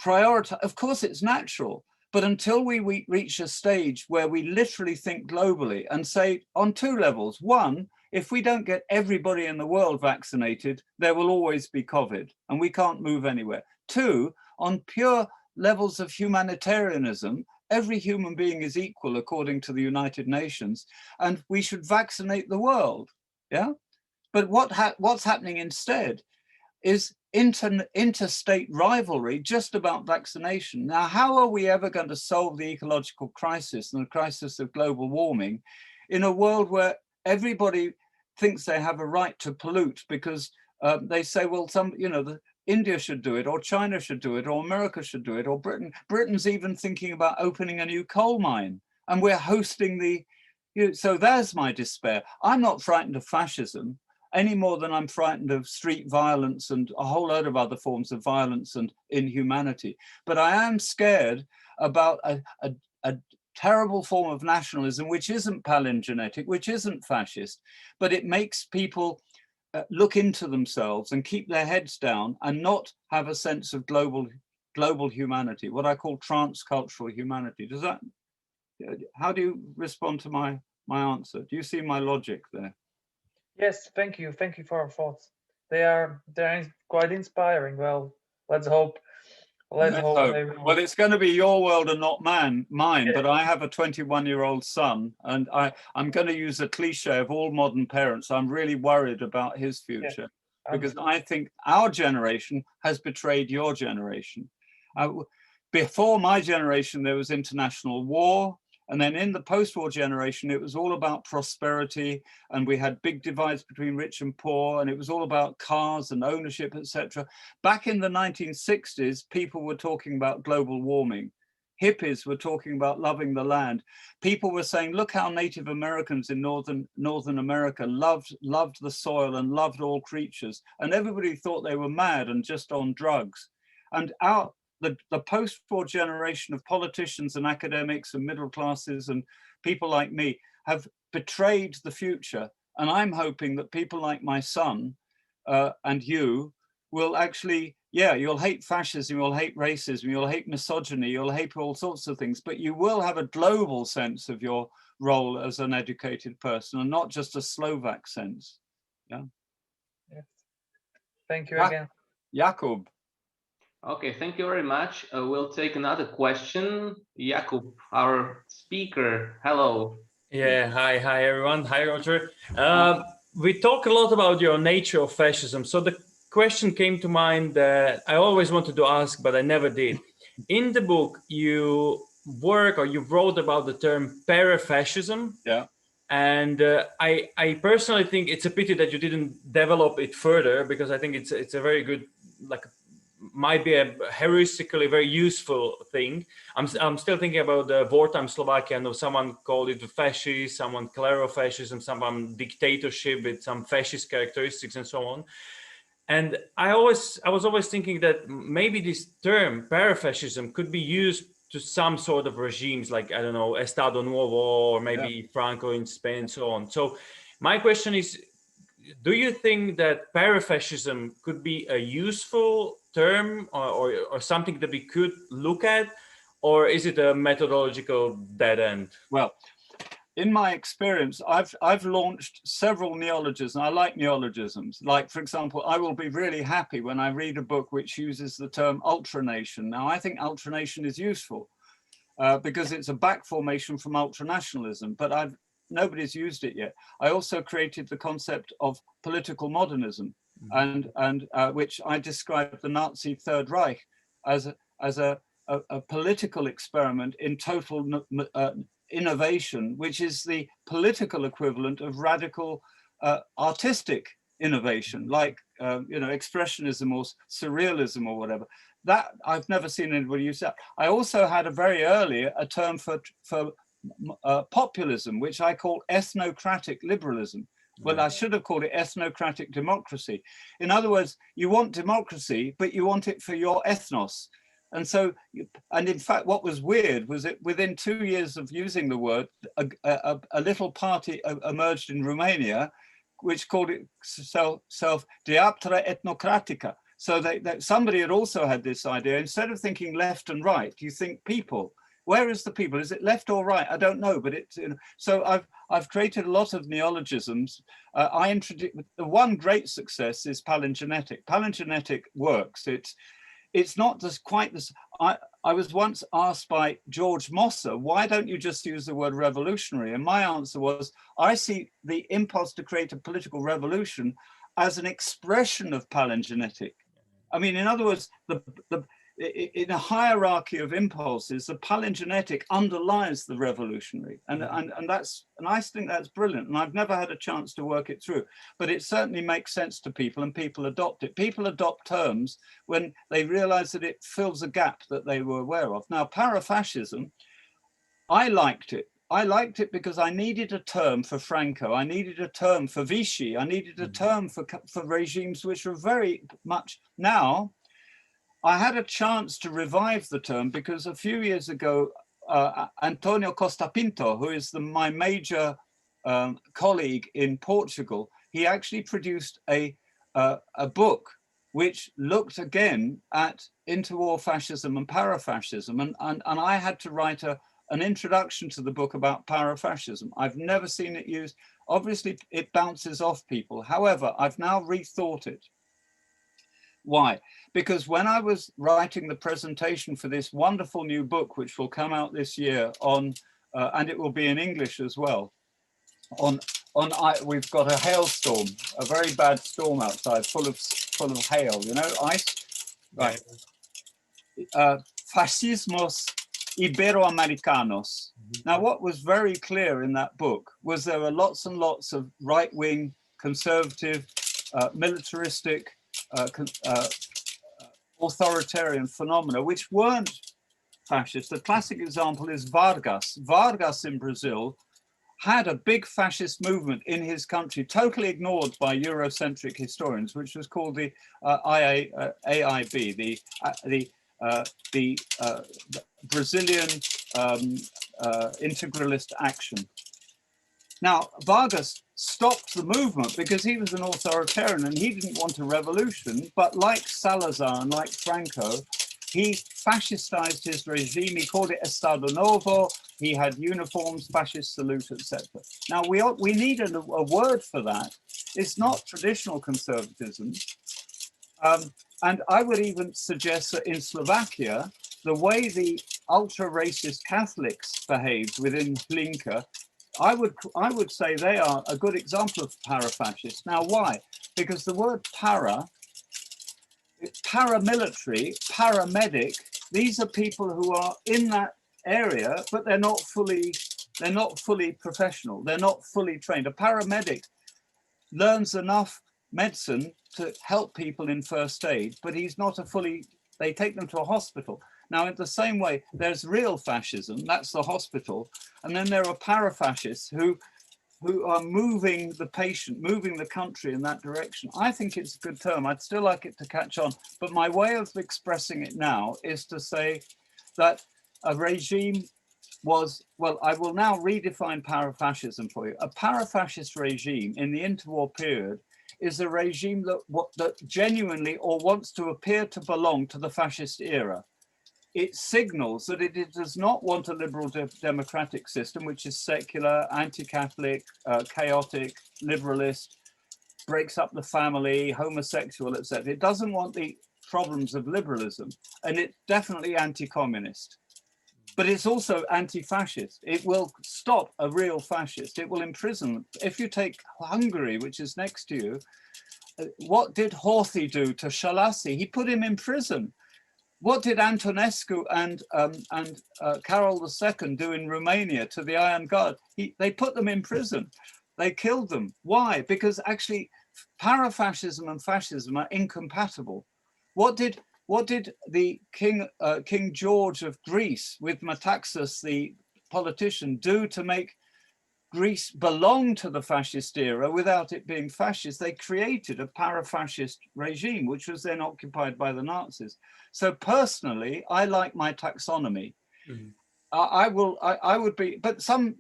prioritize. Of course, it's natural, but until we reach a stage where we literally think globally and say on two levels: one, if we don't get everybody in the world vaccinated, there will always be COVID and we can't move anywhere. Two, on pure levels of humanitarianism, every human being is equal according to the United Nations, and we should vaccinate the world. Yeah, but what's happening instead is interstate rivalry just about vaccination. Now, how are we ever going to solve the ecological crisis and the crisis of global warming in a world where everybody thinks they have a right to pollute because they say, well, India should do it, or China should do it, or America should do it, or Britain. Britain's even thinking about opening a new coal mine, and we're hosting the, so there's my despair. I'm not frightened of fascism any more than I'm frightened of street violence and a whole load of other forms of violence and inhumanity. But I am scared about a terrible form of nationalism, which isn't palingenetic, which isn't fascist, but it makes people look into themselves and keep their heads down and not have a sense of global humanity, what I call transcultural humanity. Does that, how do you respond to my answer? Do you see my logic there? Yes, thank you. Thank you for your thoughts. They're quite inspiring. Well, let's hope. Let's hope. Well, it's going to be your world and not mine. But I have a 21-year-old son, and I'm going to use a cliche of all modern parents. I'm really worried about his future, because I think our generation has betrayed your generation. Before my generation, there was international war. And then in the post-war generation, it was all about prosperity, and we had big divides between rich and poor, and it was all about cars and ownership, etc. Back in the 1960s, people were talking about global warming. Hippies were talking about loving the land. People were saying, look how Native Americans in Northern America loved the soil and loved all creatures. And everybody thought they were mad and just on drugs. And the post-war generation of politicians and academics and middle classes and people like me have betrayed the future. And I'm hoping that people like my son and you will actually, you'll hate fascism, you'll hate racism, you'll hate misogyny, you'll hate all sorts of things, but you will have a global sense of your role as an educated person and not just a Slovak sense. Yeah. Yes. Thank you again. Jakub. Okay, thank you very much. We'll take another question. Jakub, our speaker, hello. Yeah, hi everyone. Hi, Roger. We talk a lot about your nature of fascism. So the question came to mind that I always wanted to ask, but I never did. In the book, you wrote about the term parafascism. Yeah. And I personally think it's a pity that you didn't develop it further, because I think it's a very good, might be a heuristically very useful thing. I'm still thinking about the wartime Slovakia. I know someone called it fascist, someone clerofascism, someone dictatorship with some fascist characteristics and so on. And I was always thinking that maybe this term parafascism could be used to some sort of regimes, like, I don't know, Estado Nuevo, or maybe Franco in Spain and so on. So my question is, do you think that parafascism could be a useful term or something that we could look at, or is it a methodological dead end? Well, in my experience, I've launched several neologisms. I like neologisms. Like, for example, I will be really happy when I read a book which uses the term ultranation. Now, I think ultranation is useful because it's a back formation from ultranationalism, but nobody's used it yet. I also created the concept of political modernism, and which I described the Nazi Third Reich as a political experiment in total innovation, which is the political equivalent of radical artistic innovation, like expressionism or surrealism or whatever. that I've never seen anybody use that. I also had a very early a term for populism, which I call ethnocratic liberalism. Well, I should have called it ethnocratic democracy. In other words, you want democracy, but you want it for your ethnos. And so, and in fact, what was weird was that within 2 years of using the word, a little party emerged in Romania, which called it self Diaptra Ethnocratica. So somebody had also had this idea. Instead of thinking left and right, you think people. Where is the people? Is it left or right? I don't know, but it's, you know, so I've created a lot of neologisms. I introduced, the one great success is palingenetic. Palingenetic works. It's not just quite this. I was once asked by George Mosser, why don't you just use the word revolutionary? And my answer was, I see the impulse to create a political revolution as an expression of palingenetic. I mean, in other words, in a hierarchy of impulses, the palingenetic underlies the revolutionary, and I think that's brilliant. And I've never had a chance to work it through, but it certainly makes sense to people, and people adopt it. People adopt terms when they realize that it fills a gap that they were aware of. Now, parafascism, I liked it. I liked it because I needed a term for Franco. I needed a term for Vichy. I needed a term for regimes which were very much now. I had a chance to revive the term because a few years ago, Antonio Costa Pinto, who is my major colleague in Portugal, he actually produced a book which looked again at interwar fascism and parafascism. And I had to write an introduction to the book about parafascism. I've never seen it used. Obviously, it bounces off people. However, I've now rethought it. Why? Because when I was writing the presentation for this wonderful new book, which will come out this year on, and it will be in English as well, we've got a hailstorm, a very bad storm outside, full of hail, you know, ice. Right. Fascismos Iberoamericanos. Now, what was very clear in that book was there were lots and lots of right-wing, conservative, militaristic, authoritarian phenomena which weren't fascist. The classic example is Vargas. Vargas in Brazil had a big fascist movement in his country, totally ignored by Eurocentric historians, which was called the AIB, the Brazilian integralist action. Now, Vargas stopped the movement because he was an authoritarian and he didn't want a revolution, but like Salazar and like Franco, he fascistized his regime. He called it Estado Novo. He had uniforms, fascist salute, etc. Now, we need a word for that. It's not traditional conservatism. And I would even suggest that in Slovakia, the way the ultra-racist Catholics behaved within Hlinka, I would say they are a good example of parafascist. Now, why? Because the word paramilitary, paramedic, these are people who are in that area, but they're not fully professional. They're not fully trained. A paramedic learns enough medicine to help people in first aid, but he's not they take them to a hospital. Now, in the same way, there's real fascism, that's the hospital, and then there are parafascists who are moving the patient, moving the country in that direction. I think it's a good term. I'd still like it to catch on, but my way of expressing it now is to say that a regime was, well, I will now redefine parafascism for you. A parafascist regime in the interwar period is a regime that genuinely or wants to appear to belong to the fascist era. It signals that it does not want a liberal democratic system, which is secular, anti-Catholic, chaotic, liberalist, breaks up the family, homosexual, etc. It doesn't want the problems of liberalism, and it's definitely anti-communist. But it's also anti-fascist. It will stop a real fascist. It will imprison. If you take Hungary, which is next to you, what did Horthy do to Shalassi? He put him in prison. What did Antonescu and Carol II do in Romania to the Iron Guard? They put them in prison. They killed them. Why? Because actually parafascism and fascism are incompatible. What did what did the King George of Greece with Metaxas, the politician, do to make Greece belong to the fascist era without it being fascist? They created a para-fascist regime, which was then occupied by the Nazis. So personally, I like my taxonomy. Mm-hmm. I would be, but some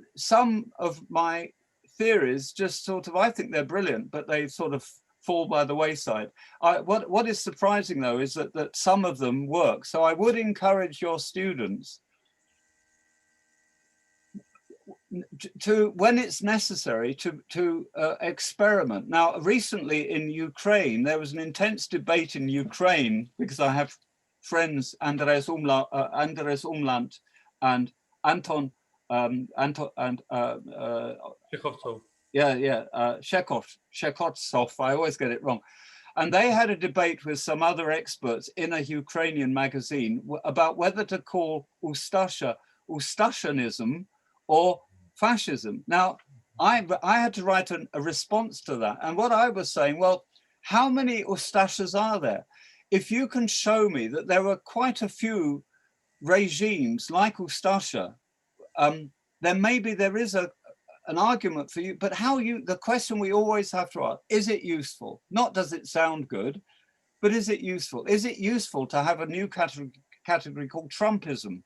of my theories just sort of, I think they're brilliant, but they sort of fall by the wayside. What is surprising though is that some of them work. So I would encourage your students to, when it's necessary, to experiment. Now, recently in Ukraine, there was an intense debate in Ukraine, because I have friends, Andres Umlant and Anton Shekotsov, I always get it wrong. And they had a debate with some other experts in a Ukrainian magazine about whether to call Ustashanism or fascism. Now, I had to write a response to that. And what I was saying, well, how many Ustashas are there? If you can show me that there were quite a few regimes like Ustasha, then maybe there is an argument for you. But the question we always have to ask, is it useful? Not does it sound good, but is it useful? Is it useful to have a new category called Trumpism?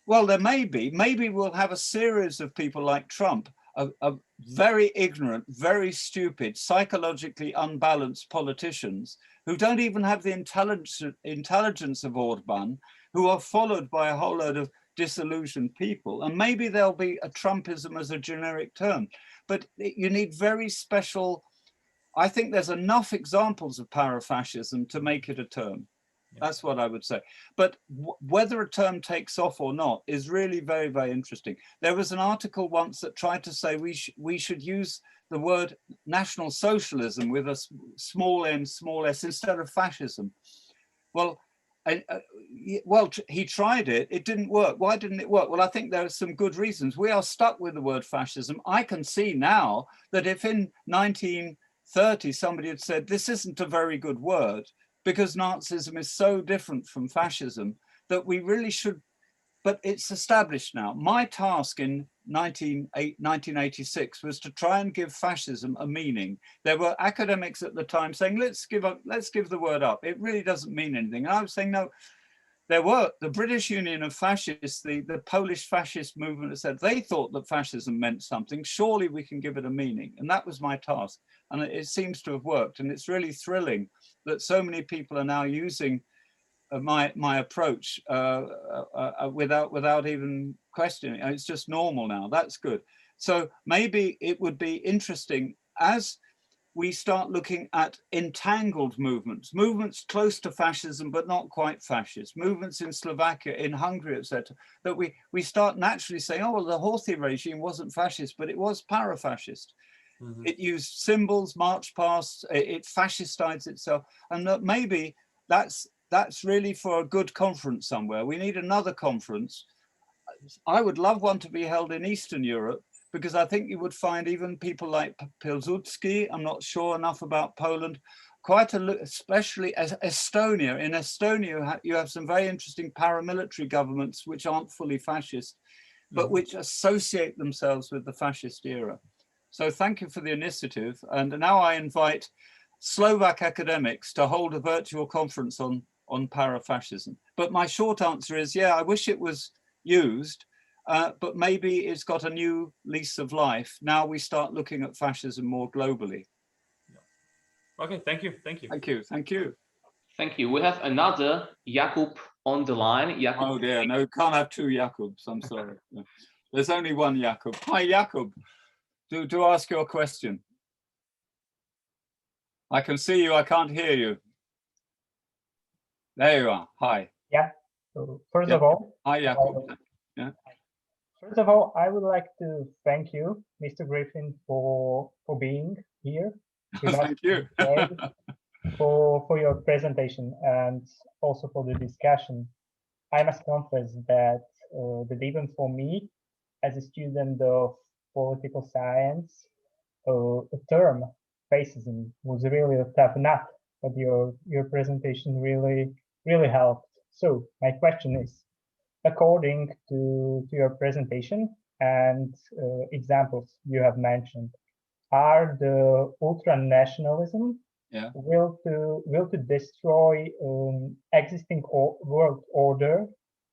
Well, there may be. Maybe we'll have a series of people like Trump, of very ignorant, very stupid, psychologically unbalanced politicians who don't even have the intelligence of Orban, who are followed by a whole load of disillusioned people. And maybe there'll be a Trumpism as a generic term, but you need very special, I think there's enough examples of parafascism to make it a term. That's what I would say. But whether a term takes off or not is really very, very interesting. There was an article once that tried to say we should use the word National Socialism with a small n, small s, instead of fascism. Well, he tried it. It didn't work. Why didn't it work? Well, I think there are some good reasons. We are stuck with the word fascism. I can see now that if in 1930 somebody had said, this isn't a very good word, because Nazism is so different from fascism, that we really should, but it's established now. My task in 1986 was to try and give fascism a meaning. There were academics at the time saying, let's give the word up. It really doesn't mean anything. And I was saying, no, there were the British Union of Fascists, the Polish fascist movement said they thought that fascism meant something. Surely we can give it a meaning. And that was my task. And it seems to have worked. And it's really thrilling that so many people are now using my approach without even questioning. It's just normal now. That's good. So maybe it would be interesting as we start looking at entangled movements close to fascism, but not quite fascist, movements in Slovakia, in Hungary, etc., that we start naturally saying, oh, well, the Horthy regime wasn't fascist, but it was para-fascist. Mm-hmm. It used symbols, march past, it fascistized itself. And that maybe that's really for a good conference somewhere. We need another conference. I would love one to be held in Eastern Europe, because I think you would find even people like Pilsudski, I'm not sure enough about Poland, especially Estonia. In Estonia, you have some very interesting paramilitary governments which aren't fully fascist, but which associate themselves with the fascist era. So thank you for the initiative. And now I invite Slovak academics to hold a virtual conference on para-fascism. But my short answer is, yeah, I wish it was used, but maybe it's got a new lease of life. Now we start looking at fascism more globally. Okay, thank you. Thank you. Thank you. Thank you. Thank you. We have another Jakub on the line. Jakub. Oh dear, no, can't have two Jakubs. I'm sorry. There's only one Jakub. Hi, Jakub. Do ask your question. I can see you. I can't hear you. There you are. Hi. Yeah. So first of all, hi, Jakub. Yeah. First of all, I would like to thank you, Mr. Griffin, for being here. Thank you. for your presentation and also for the discussion. I must confess that even for me, as a student of political science, the term fascism was really a tough nut, but your presentation really really helped. So my question is, according to your presentation and examples you have mentioned, are the ultra-nationalism will to destroy existing world order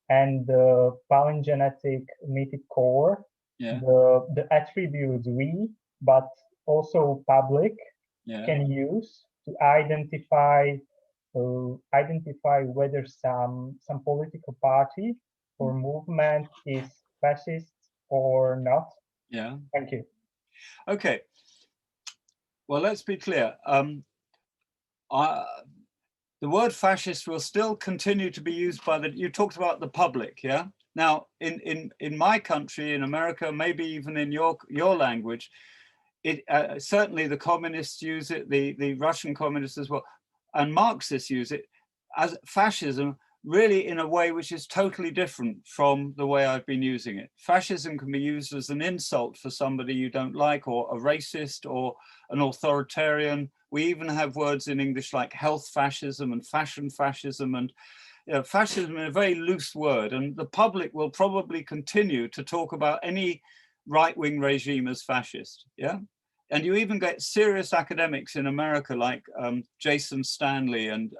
and the palingenetic mythic core, the attributes we, but also public, can use to identify whether some political party or movement is fascist or not? Yeah. Thank you. Okay. Well, let's be clear. The word fascist will still continue to be used by you talked about the public, yeah? Now, in my country, in America, maybe even in your language, certainly the communists use it, the Russian communists as well, and Marxists use it as fascism, really in a way which is totally different from the way I've been using it. Fascism can be used as an insult for somebody you don't like, or a racist, or an authoritarian. We even have words in English like health fascism and fashion fascism, and fascism is a very loose word, and the public will probably continue to talk about any right-wing regime as fascist, yeah? And you even get serious academics in America like Jason Stanley, and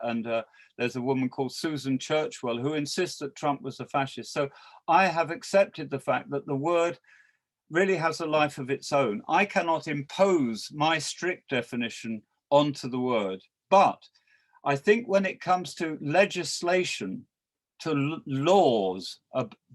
there's a woman called Susan Churchwell who insists that Trump was a fascist. So I have accepted the fact that the word really has a life of its own. I cannot impose my strict definition onto the word, but I think when it comes to legislation, to laws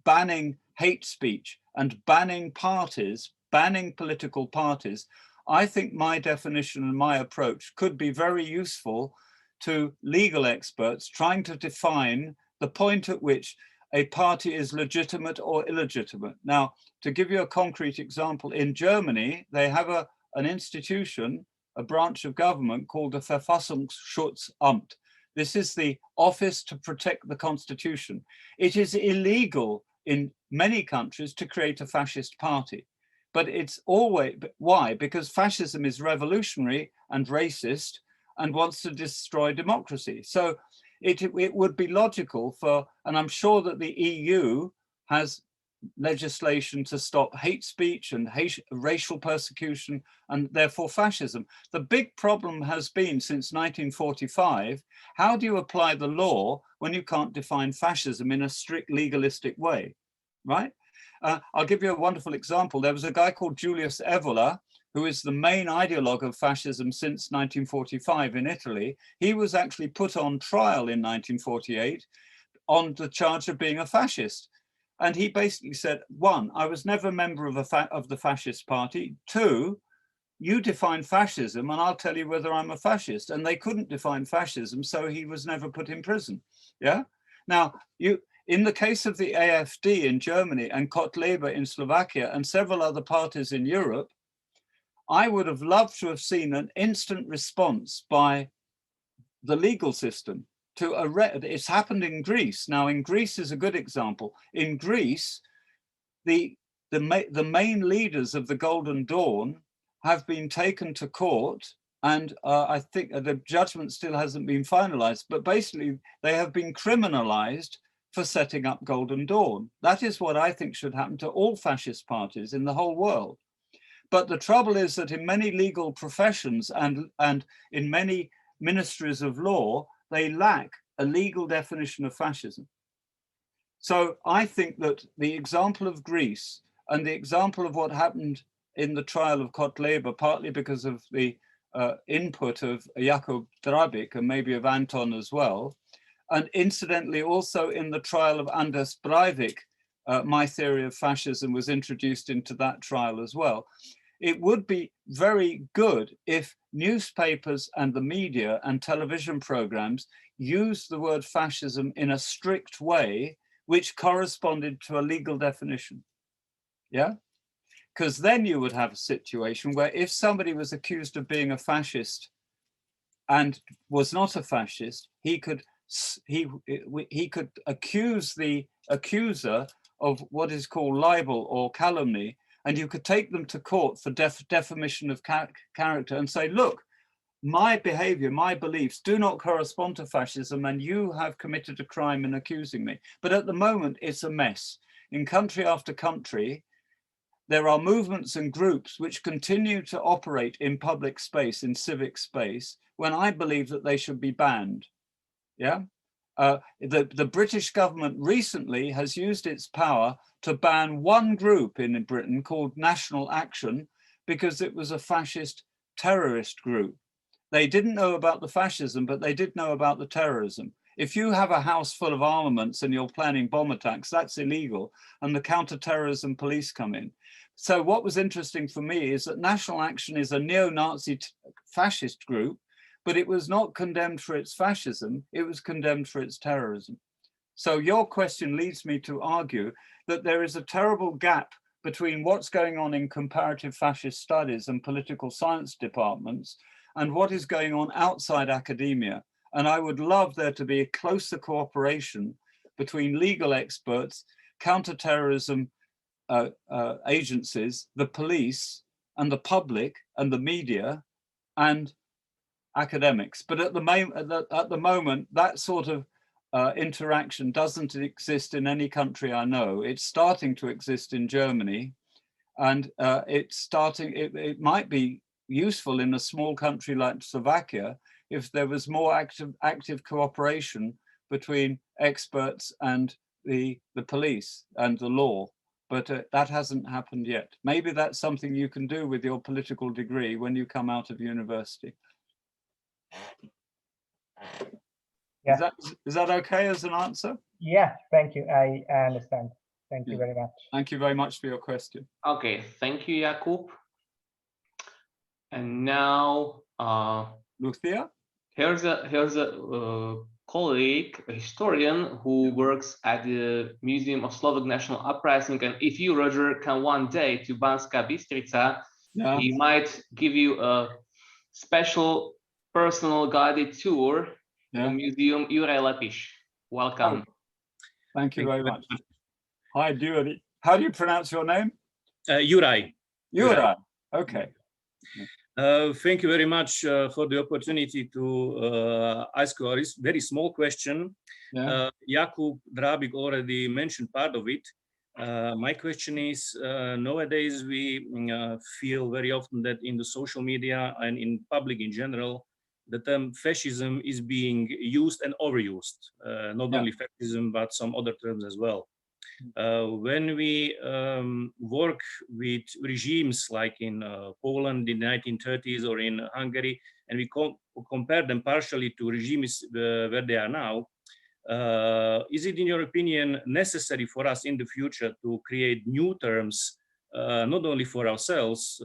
banning hate speech and banning parties, banning political parties, I think my definition and my approach could be very useful to legal experts trying to define the point at which a party is legitimate or illegitimate. Now, to give you a concrete example, in Germany, they have an institution, a branch of government called the Verfassungsschutzamt. This is the office to protect the constitution. It is illegal in many countries to create a fascist party. But it's always, why? Because fascism is revolutionary and racist and wants to destroy democracy. So it would be logical for, and I'm sure that the EU has legislation to stop hate speech and racial persecution and therefore fascism. The big problem has been since 1945, how do you apply the law when you can't define fascism in a strict legalistic way, right? I'll give you a wonderful example. There was a guy called Julius Evola, who is the main ideologue of fascism since 1945 in Italy. He was actually put on trial in 1948 on the charge of being a fascist. And he basically said, one, I was never a member of the fascist party. Two, you define fascism and I'll tell you whether I'm a fascist. And they couldn't define fascism, so he was never put in prison. Yeah. Now, in the case of the AfD in Germany and Kotleba in Slovakia and several other parties in Europe, I would have loved to have seen an instant response by the legal system to arrest. It's happened in Greece. Now, in Greece is a good example. In Greece, the main leaders of the Golden Dawn have been taken to court, and I think the judgment still hasn't been finalized, but basically they have been criminalized for setting up Golden Dawn. That is what I think should happen to all fascist parties in the whole world. But the trouble is that in many legal professions and in many ministries of law, they lack a legal definition of fascism. So I think that the example of Greece and the example of what happened in the trial of Kotleba, partly because of the input of Jakub Drabik and maybe of Anton as well, and incidentally also in the trial of Anders Breivik, my theory of fascism was introduced into that trial as well. It would be very good if newspapers and the media and television programs used the word fascism in a strict way, which corresponded to a legal definition. Yeah? Because then you would have a situation where if somebody was accused of being a fascist and was not a fascist, he could accuse the accuser of what is called libel or calumny, and you could take them to court for defamation of character and say, look, my behavior, my beliefs do not correspond to fascism, and you have committed a crime in accusing me. But at the moment, it's a mess. In country after country, there are movements and groups which continue to operate in public space, in civic space, when I believe that they should be banned. Yeah. The British government recently has used its power to ban one group in Britain called National Action because it was a fascist terrorist group. They didn't know about the fascism, but they did know about the terrorism. If you have a house full of armaments and you're planning bomb attacks, that's illegal, and the counter-terrorism police come in. So what was interesting for me is that National Action is a neo-Nazi fascist group, but it was not condemned for its fascism, it was condemned for its terrorism. So your question leads me to argue that there is a terrible gap between what's going on in comparative fascist studies and political science departments and what is going on outside academia. And I would love there to be a closer cooperation between legal experts, counterterrorism agencies, the police and the public and the media and academics. But at the moment, that sort of interaction doesn't exist in any country I know. It's starting to exist in Germany, and it might be useful in a small country like Slovakia if there was more active cooperation between experts and the police and the law. But that hasn't happened yet. Maybe that's something you can do with your political degree when you come out of university. Yeah. Is that okay as an answer? Yeah, thank you. I understand. Thank you very much. Thank you very much for your question. Okay, thank you, Jakub. And now, Lucia? here's a colleague, a historian who works at the Museum of Slovak National Uprising. And if you, Roger, can one day to Banská Bystrica, he might give you a special personal guided tour to the museum. Juraj Lepiš, welcome. Oh, thank you very much. Hi, Juraj. How do you pronounce your name? Juraj. Juraj. Okay. Thank you very much for the opportunity to ask a very small question. Yeah. Jakub Drabik already mentioned part of it. My question is, nowadays we feel very often that in the social media and in public in general, the term fascism is being used and overused, not only fascism, but some other terms as well. When we work with regimes like in Poland in the 1930s or in Hungary, and we compare them partially to regimes where they are now, is it, in your opinion, necessary for us in the future to create new terms, not only for ourselves,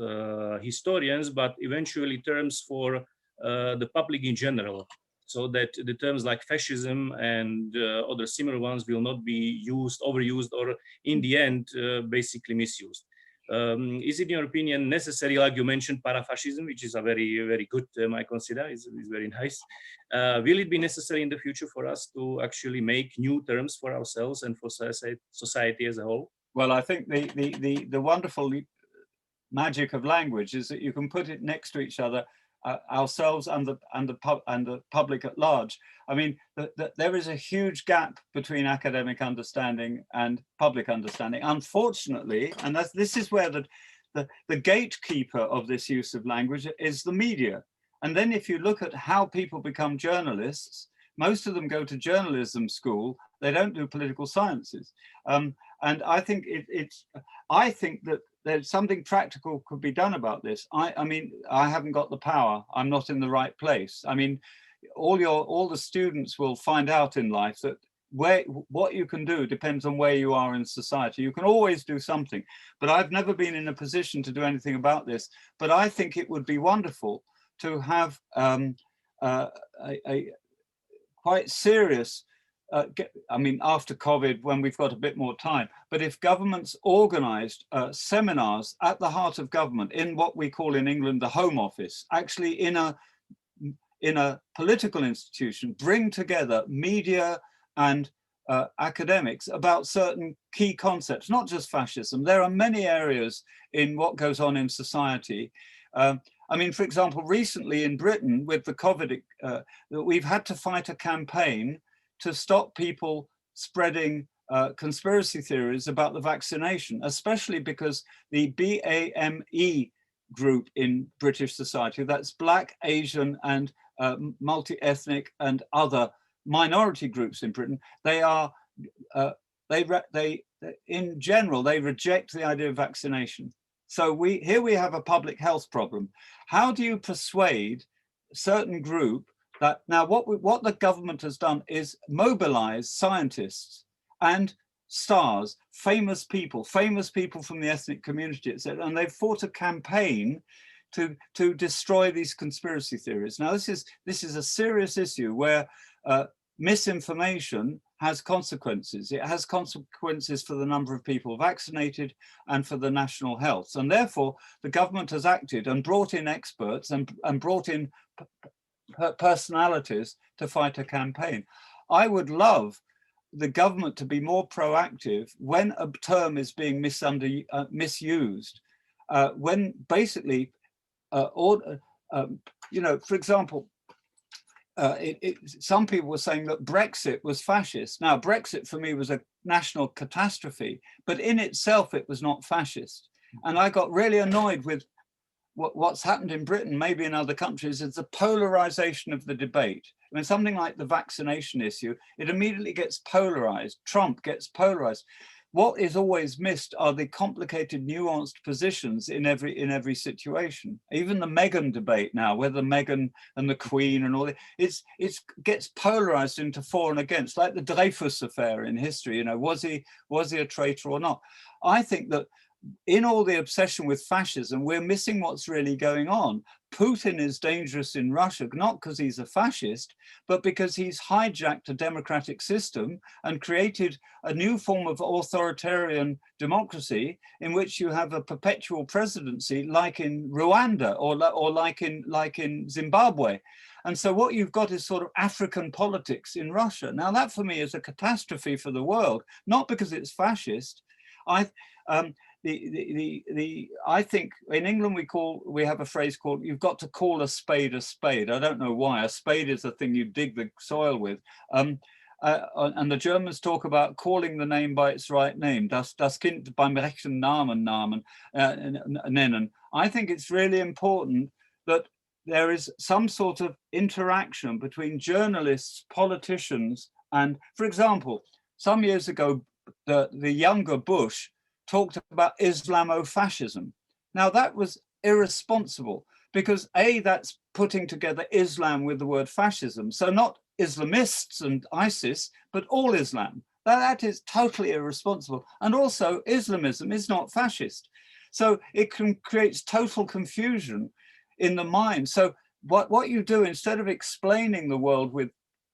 historians, but eventually terms for the public in general, so that the terms like fascism and other similar ones will not be used, overused, or in the end, basically misused? Is it, in your opinion, necessary, like you mentioned, para-fascism, which is a very, very good term, I consider, is very nice. Will it be necessary in the future for us to actually make new terms for ourselves and for society as a whole? Well, I think the wonderful magic of language is that you can put it next to each other, ourselves and the public at large. I mean, there is a huge gap between academic understanding and public understanding, unfortunately, and this is where the gatekeeper of this use of language is the media. And then if you look at how people become journalists, most of them go to journalism school, they don't do political sciences. And I think I think that there's something practical could be done about this. I mean, I haven't got the power. I'm not in the right place. I mean, all the students will find out in life that what you can do depends on where you are in society. You can always do something, but I've never been in a position to do anything about this. But I think it would be wonderful to have a quite serious, I mean, after COVID, when we've got a bit more time, but if governments organized seminars at the heart of government in what we call in England the Home Office, actually in a political institution, bring together media and academics about certain key concepts, not just fascism. There are many areas in what goes on in society. I mean, for example, recently in Britain with the COVID, we've had to fight a campaign to stop people spreading conspiracy theories about the vaccination, especially because the BAME group in British society, that's Black, Asian and multi-ethnic and other minority groups in Britain, they are, in general, they reject the idea of vaccination. So here we have a public health problem. How do you persuade a certain group that, now what the government has done is mobilize scientists and stars, famous people from the ethnic community, etc., and they've fought a campaign to destroy these conspiracy theories. Now this is a serious issue where misinformation has consequences. It has consequences for the number of people vaccinated and for the national health. And therefore, the government has acted and brought in experts and brought in personalities to fight a campaign. I would love the government to be more proactive when a term is being misused, when basically, you know, for example, some people were saying that Brexit was fascist. Now, Brexit for me was a national catastrophe, but in itself, it was not fascist. And I got really annoyed with what's happened in Britain, maybe in other countries, is the polarization of the debate. I mean, something like the vaccination issue, it immediately gets polarized. Trump gets polarized. What is always missed are the complicated, nuanced positions in every situation. Even the Meghan debate now, whether Meghan and the Queen and all that, it gets polarized into for and against, like the Dreyfus affair in history. You know, was he a traitor or not? I think that in all the obsession with fascism, we're missing what's really going on. Putin is dangerous in Russia, not because he's a fascist, but because he's hijacked a democratic system and created a new form of authoritarian democracy in which you have a perpetual presidency like in Rwanda or like in Zimbabwe. And so what you've got is sort of African politics in Russia. Now that for me is a catastrophe for the world, not because it's fascist. I think in England we have a phrase called, you've got to call a spade a spade. I don't know why. A spade is the thing you dig the soil with. And the Germans talk about calling the name by its right name. Das Kind beim rechten Namen nennen. I think it's really important that there is some sort of interaction between journalists, politicians, and, for example, some years ago, the younger Bush talked about Islamofascism. Now that was irresponsible because A, that's putting together Islam with the word fascism. So not Islamists and ISIS, but all Islam. That is totally irresponsible. And also Islamism is not fascist. So it creates total confusion in the mind. So what you do, instead of explaining the world with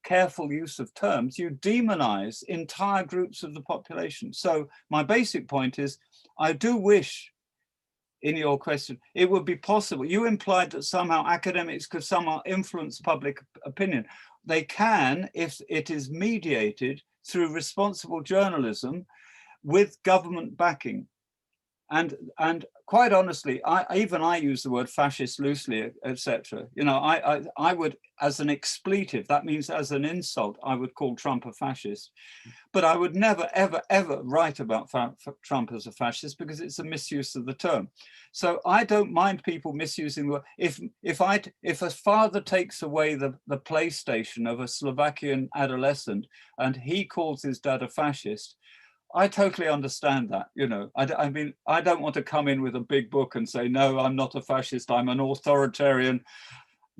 careful use of terms, you demonize entire groups of the population. So my basic point is, I do wish, in your question, it would be possible. You implied that somehow academics could somehow influence public opinion. They can if it is mediated through responsible journalism with government backing. And quite honestly, I use the word fascist loosely, etc. You know, I would, as an expletive, that means as an insult, I would call Trump a fascist. But I would never, ever, ever write about Trump as a fascist because it's a misuse of the term. So I don't mind people misusing the word. If a father takes away the PlayStation of a Slovakian adolescent and he calls his dad a fascist, I totally understand that, you know. I mean, I don't want to come in with a big book and say, no, I'm not a fascist, I'm an authoritarian,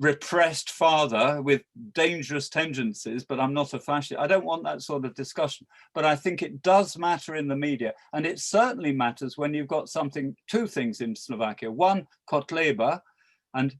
repressed father with dangerous tendencies, but I'm not a fascist. I don't want that sort of discussion. But I think it does matter in the media. And it certainly matters when you've got two things in Slovakia. One, Kotleba, and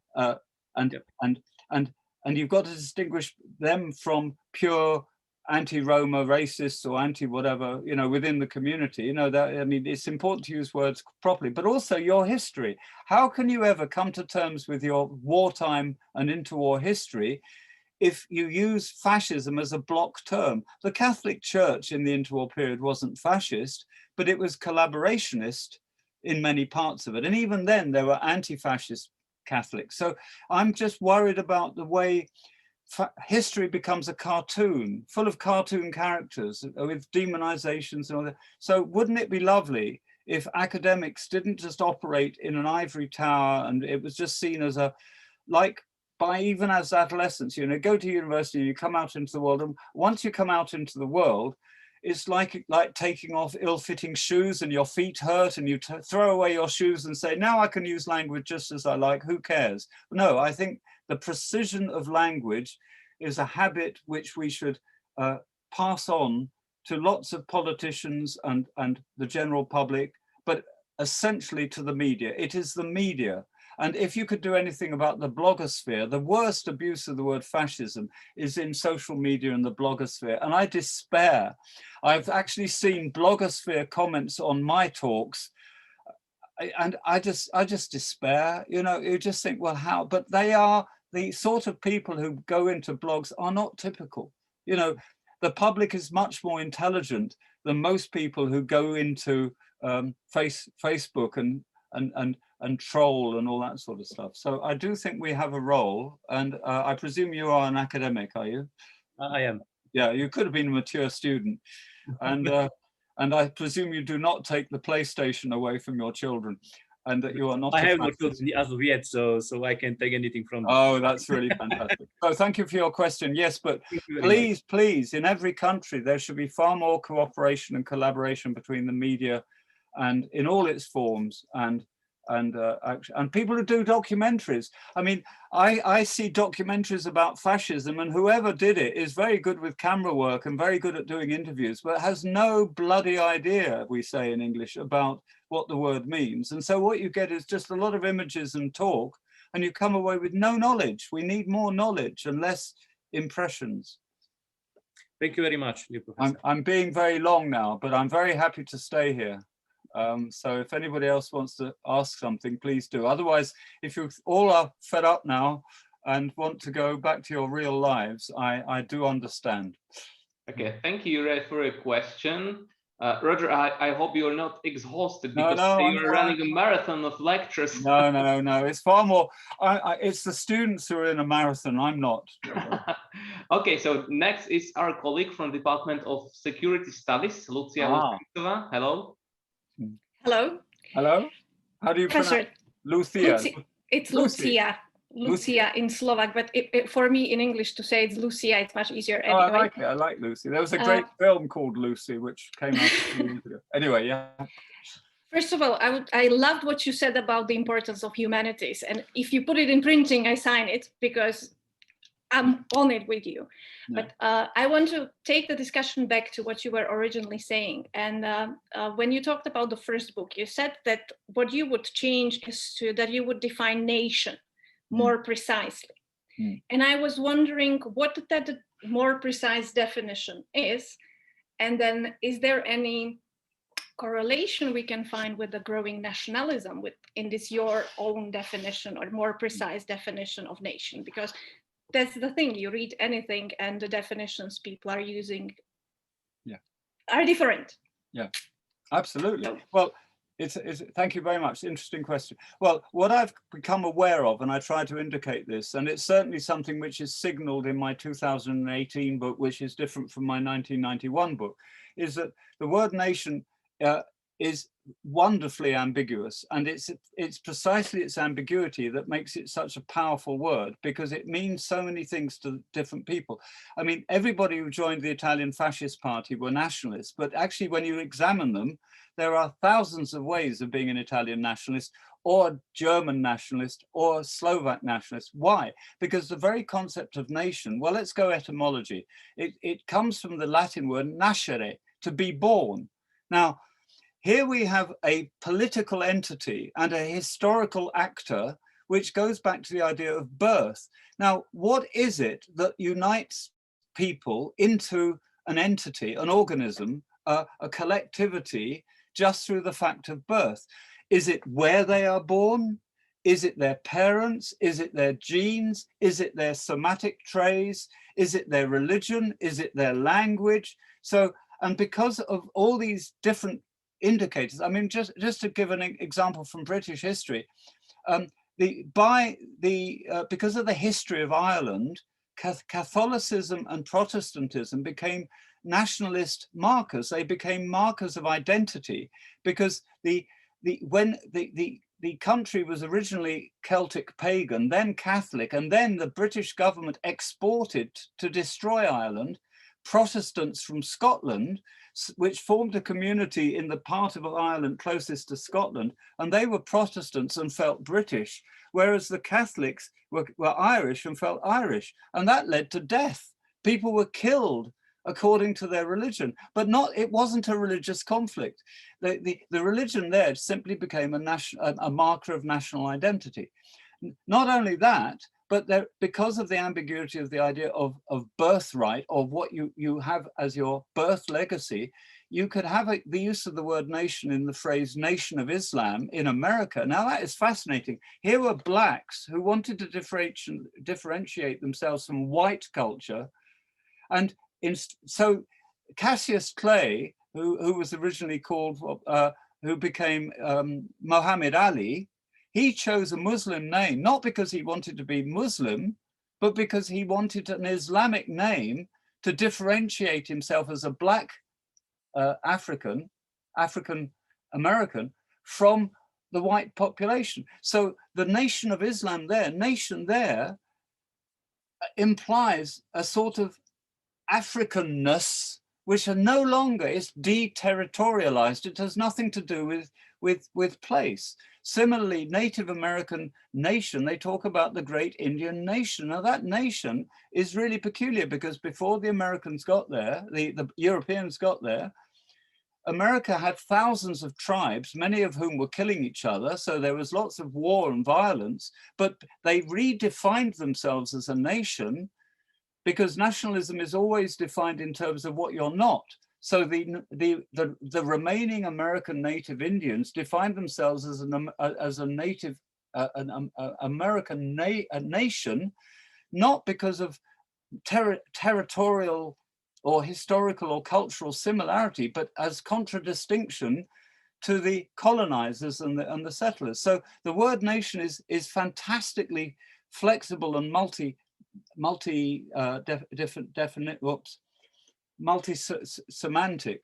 you've got to distinguish them from pure anti-Roma racists or anti-whatever, you know, within the community. You know, that, I mean, it's important to use words properly, but also your history. How can you ever come to terms with your wartime and interwar history if you use fascism as a block term? The Catholic Church in the interwar period wasn't fascist, but it was collaborationist in many parts of it. And even then there were anti-fascist Catholics. So I'm just worried about the way history becomes a cartoon, full of cartoon characters with demonizations and all that. So wouldn't it be lovely if academics didn't just operate in an ivory tower and it was just seen as a, like, by even as adolescents, you know, go to university and you come out into the world, and once you come out into the world, it's like taking off ill-fitting shoes and your feet hurt and you throw away your shoes and say, now I can use language just as I like, who cares? No, I think the precision of language is a habit which we should pass on to lots of politicians and the general public, but essentially to the media. It is the media. And if you could do anything about the blogosphere, the worst abuse of the word fascism is in social media and the blogosphere. And I despair. I've actually seen blogosphere comments on my talks, and I just despair. You know, you just think, well, how? But they are the sort of people who go into blogs are not typical. You know, the public is much more intelligent than most people who go into Facebook and troll and all that sort of stuff. So I do think we have a role, and I presume you are an academic, are you? I am. Yeah, you could have been a mature student, and I presume you do not take the PlayStation away from your children, and that you are not. I have not children as of yet, so I can't take anything from them. Oh, that's really fantastic. So thank you for your question. Yes, but please, in every country there should be far more cooperation and collaboration between the media, and in all its forms, and people who do documentaries. I mean, I see documentaries about fascism, and whoever did it is very good with camera work and very good at doing interviews, but has no bloody idea, we say in English, about what the word means. And so what you get is just a lot of images and talk, and you come away with no knowledge. We need more knowledge and less impressions. Thank you very much, dear Professor. I'm being very long now, but I'm very happy to stay here. So if anybody else wants to ask something, please do. Otherwise, if you all are fed up now and want to go back to your real lives, I do understand. Okay, thank you, Ray, for a question. Roger, I hope you're not exhausted because you're running a marathon of lectures. No, it's far more, it's the students who are in a marathon, I'm not. Okay, so next is our colleague from the Department of Security Studies, Lucia. Hello. Hello. Hello. How do you pronounce Lucia? It's Lucia. Lucia in Slovak, but for me in English to say it's Lucia, it's much easier anyway. Oh, I like it. I like Lucy. There was a great film called Lucy, which came out a few years ago. Anyway, yeah. First of all, I loved what you said about the importance of humanities, and if you put it in printing, I sign it because I'm on it with you. Yeah. But I want to take the discussion back to what you were originally saying. And when you talked about the first book, you said that what you would change is that you would define nation more precisely. And I was wondering what that more precise definition is. And then is there any correlation we can find with the growing nationalism in this your own definition or more precise definition of nation? Because that's the thing, you read anything and the definitions people are using are different. Yeah, absolutely. Well, thank you very much. Interesting question. Well, what I've become aware of, and I try to indicate this, and it's certainly something which is signaled in my 2018 book, which is different from my 1991 book, is that the word nation is wonderfully ambiguous, and it's precisely its ambiguity that makes it such a powerful word, because it means so many things to different people. I mean, everybody who joined the Italian Fascist Party were nationalists, but actually when you examine them, there are thousands of ways of being an Italian nationalist or a German nationalist or a Slovak nationalist. Why? Because the very concept of nation, well, let's go etymology. It comes from the Latin word nascere, to be born. Now, here we have a political entity and a historical actor, which goes back to the idea of birth. Now, what is it that unites people into an entity, an organism, a collectivity, just through the fact of birth? Is it where they are born? Is it their parents? Is it their genes? Is it their somatic traits? Is it their religion? Is it their language? So, and because of all these different indicators, I mean, just to give an example from British history, because of the history of Ireland, Catholicism and Protestantism became nationalist markers. They became markers of identity, because when the country was originally Celtic pagan, then Catholic, and then the British government exported to destroy Ireland Protestants from Scotland, which formed a community in the part of Ireland closest to Scotland, and they were Protestants and felt British, whereas the Catholics were Irish and felt Irish, and that led to death. People were killed according to their religion, but it wasn't a religious conflict. The religion there simply became a marker of national identity. Not only that, but because of the ambiguity of the idea of birthright, of what you have as your birth legacy, you could have the use of the word nation in the phrase Nation of Islam in America. Now that is fascinating. Here were blacks who wanted to differentiate themselves from white culture. And so Cassius Clay, who was originally called, who became Muhammad Ali, he chose a Muslim name, not because he wanted to be Muslim, but because he wanted an Islamic name to differentiate himself as a black African American from the white population. So the Nation of Islam there, nation there, implies a sort of Africanness, which are no longer is deterritorialized. It has nothing to do with place. Similarly, Native American nation, they talk about the great Indian nation. Now that nation is really peculiar, because before the Americans got there, the Europeans got there, America had thousands of tribes, many of whom were killing each other. So there was lots of war and violence, but they redefined themselves as a nation, because nationalism is always defined in terms of what you're not. So the remaining American native Indians defined themselves as a native American nation, not because of territorial or historical or cultural similarity, but as contra-distinction to the colonizers and the settlers. So the word nation is fantastically flexible and multi-semantic.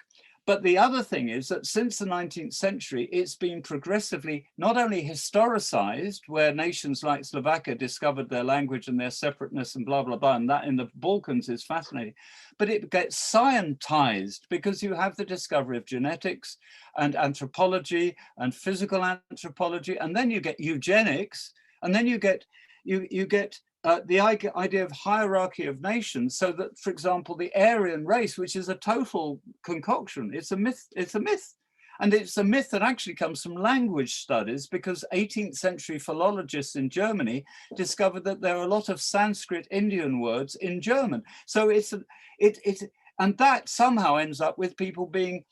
But the other thing is that since the 19th century, it's been progressively not only historicized, where nations like Slovakia discovered their language and their separateness and blah, blah, blah, and that in the Balkans is fascinating, but it gets scientized, because you have the discovery of genetics and anthropology and physical anthropology, and then you get eugenics, and then you get the idea of hierarchy of nations, so that, for example, the Aryan race, which is a total concoction, it's a myth. And it's a myth that actually comes from language studies, because 18th century philologists in Germany discovered that there are a lot of Sanskrit Indian words in German. So and that somehow ends up with people being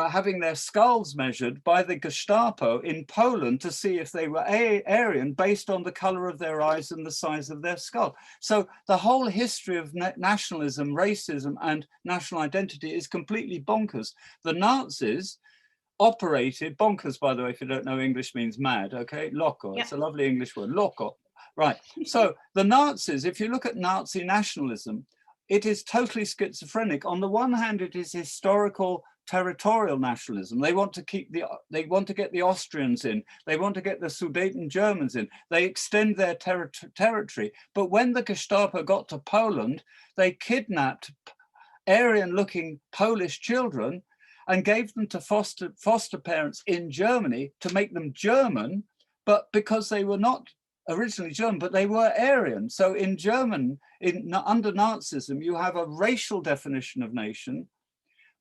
having their skulls measured by the Gestapo in Poland to see if they were Aryan based on the color of their eyes and the size of their skull. So the whole history of nationalism, racism, and national identity is completely bonkers. The Nazis operated, bonkers, by the way, if you don't know English means mad, okay? Loco, yeah. It's a lovely English word, loco. Right, so the Nazis, if you look at Nazi nationalism, it is totally schizophrenic. On the one hand, it is historical territorial nationalism. They want to get the Austrians in. They want to get the Sudeten Germans in. They extend their territory. But when the Gestapo got to Poland, they kidnapped Aryan-looking Polish children and gave them to foster parents in Germany to make them German, but because they were not originally German, but they were Aryan. So in German, under Nazism, you have a racial definition of nation,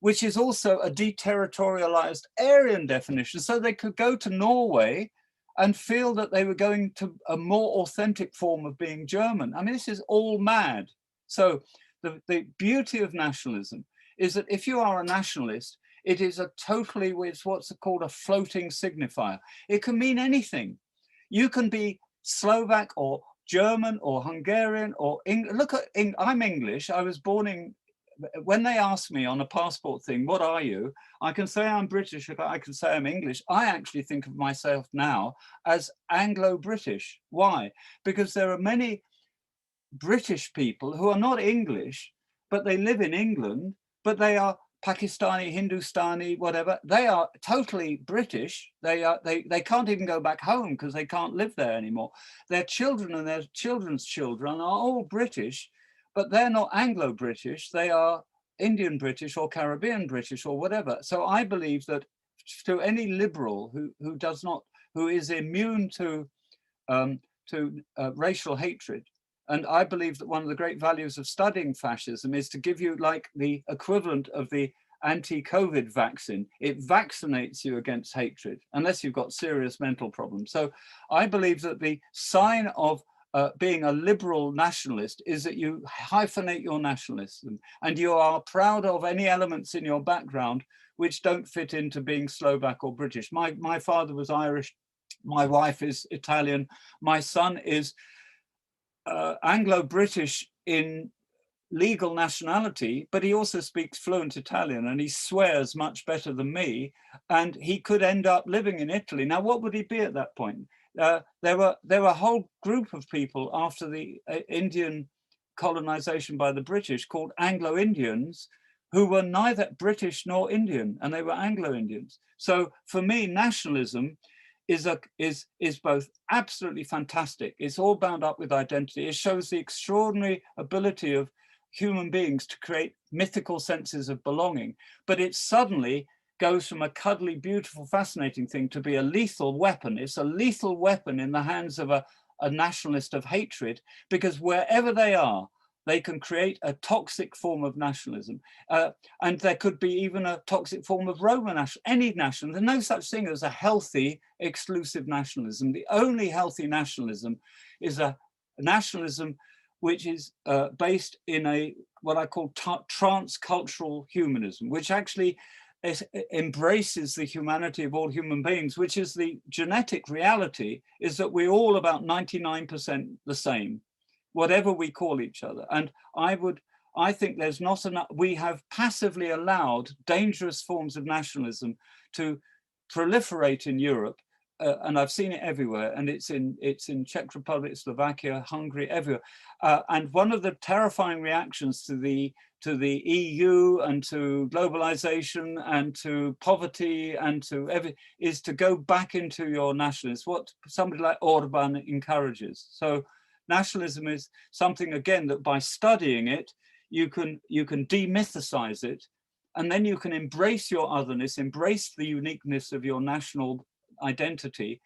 which is also a deterritorialized Aryan definition. So they could go to Norway and feel that they were going to a more authentic form of being German. I mean, this is all mad. So the beauty of nationalism is that if you are a nationalist, it is it's what's called a floating signifier. It can mean anything. You can be Slovak or German or Hungarian or English. Look at, I'm English. I was born in when they ask me on a passport thing, what are you? I can say I'm British, I can say I'm English. I actually think of myself now as Anglo-British. Why? Because there are many British people who are not English, but they live in England, but they are Pakistani, Hindustani, whatever. They are totally British. They can't even go back home because they can't live there anymore. Their children and their children's children are all British, but they're not Anglo-British. They are Indian British or Caribbean British or whatever. So I believe that to any liberal who is immune to racial hatred, and I believe that one of the great values of studying fascism is to give you like the equivalent of the anti-COVID vaccine. It vaccinates you against hatred, unless you've got serious mental problems. So I believe that the sign of being a liberal nationalist is that you hyphenate your nationalism and you are proud of any elements in your background which don't fit into being Slovak or British. My father was Irish, my wife is Italian, my son is Anglo-British in legal nationality, but he also speaks fluent Italian and he swears much better than me, and he could end up living in Italy. Now, what would he be at that point? There were a whole group of people after the Indian colonization by the British called Anglo-Indians who were neither British nor Indian, and they were Anglo-Indians. So for me, nationalism is both absolutely fantastic. It's all bound up with identity. It shows the extraordinary ability of human beings to create mythical senses of belonging, but it suddenly goes from a cuddly, beautiful, fascinating thing to be a lethal weapon. It's a lethal weapon in the hands of a nationalist of hatred, because wherever they are, they can create a toxic form of nationalism. And there could be even a toxic form of Roman nationalism, any nationalism. There's no such thing as a healthy, exclusive nationalism. The only healthy nationalism is a nationalism which is based in what I call transcultural humanism, which actually embraces the humanity of all human beings, which is the genetic reality, is that we're all about 99% the same, whatever we call each other. And I think there's not enough, we have passively allowed dangerous forms of nationalism to proliferate in Europe. And I've seen it everywhere, and it's in Czech Republic, Slovakia, Hungary, everywhere. And one of the terrifying reactions to the EU and to globalization and to poverty and to is to go back into your nationalism, what somebody like Orban encourages. So nationalism is something, again, that by studying it, you can demythicize it, and then you can embrace your otherness, embrace the uniqueness of your national identity,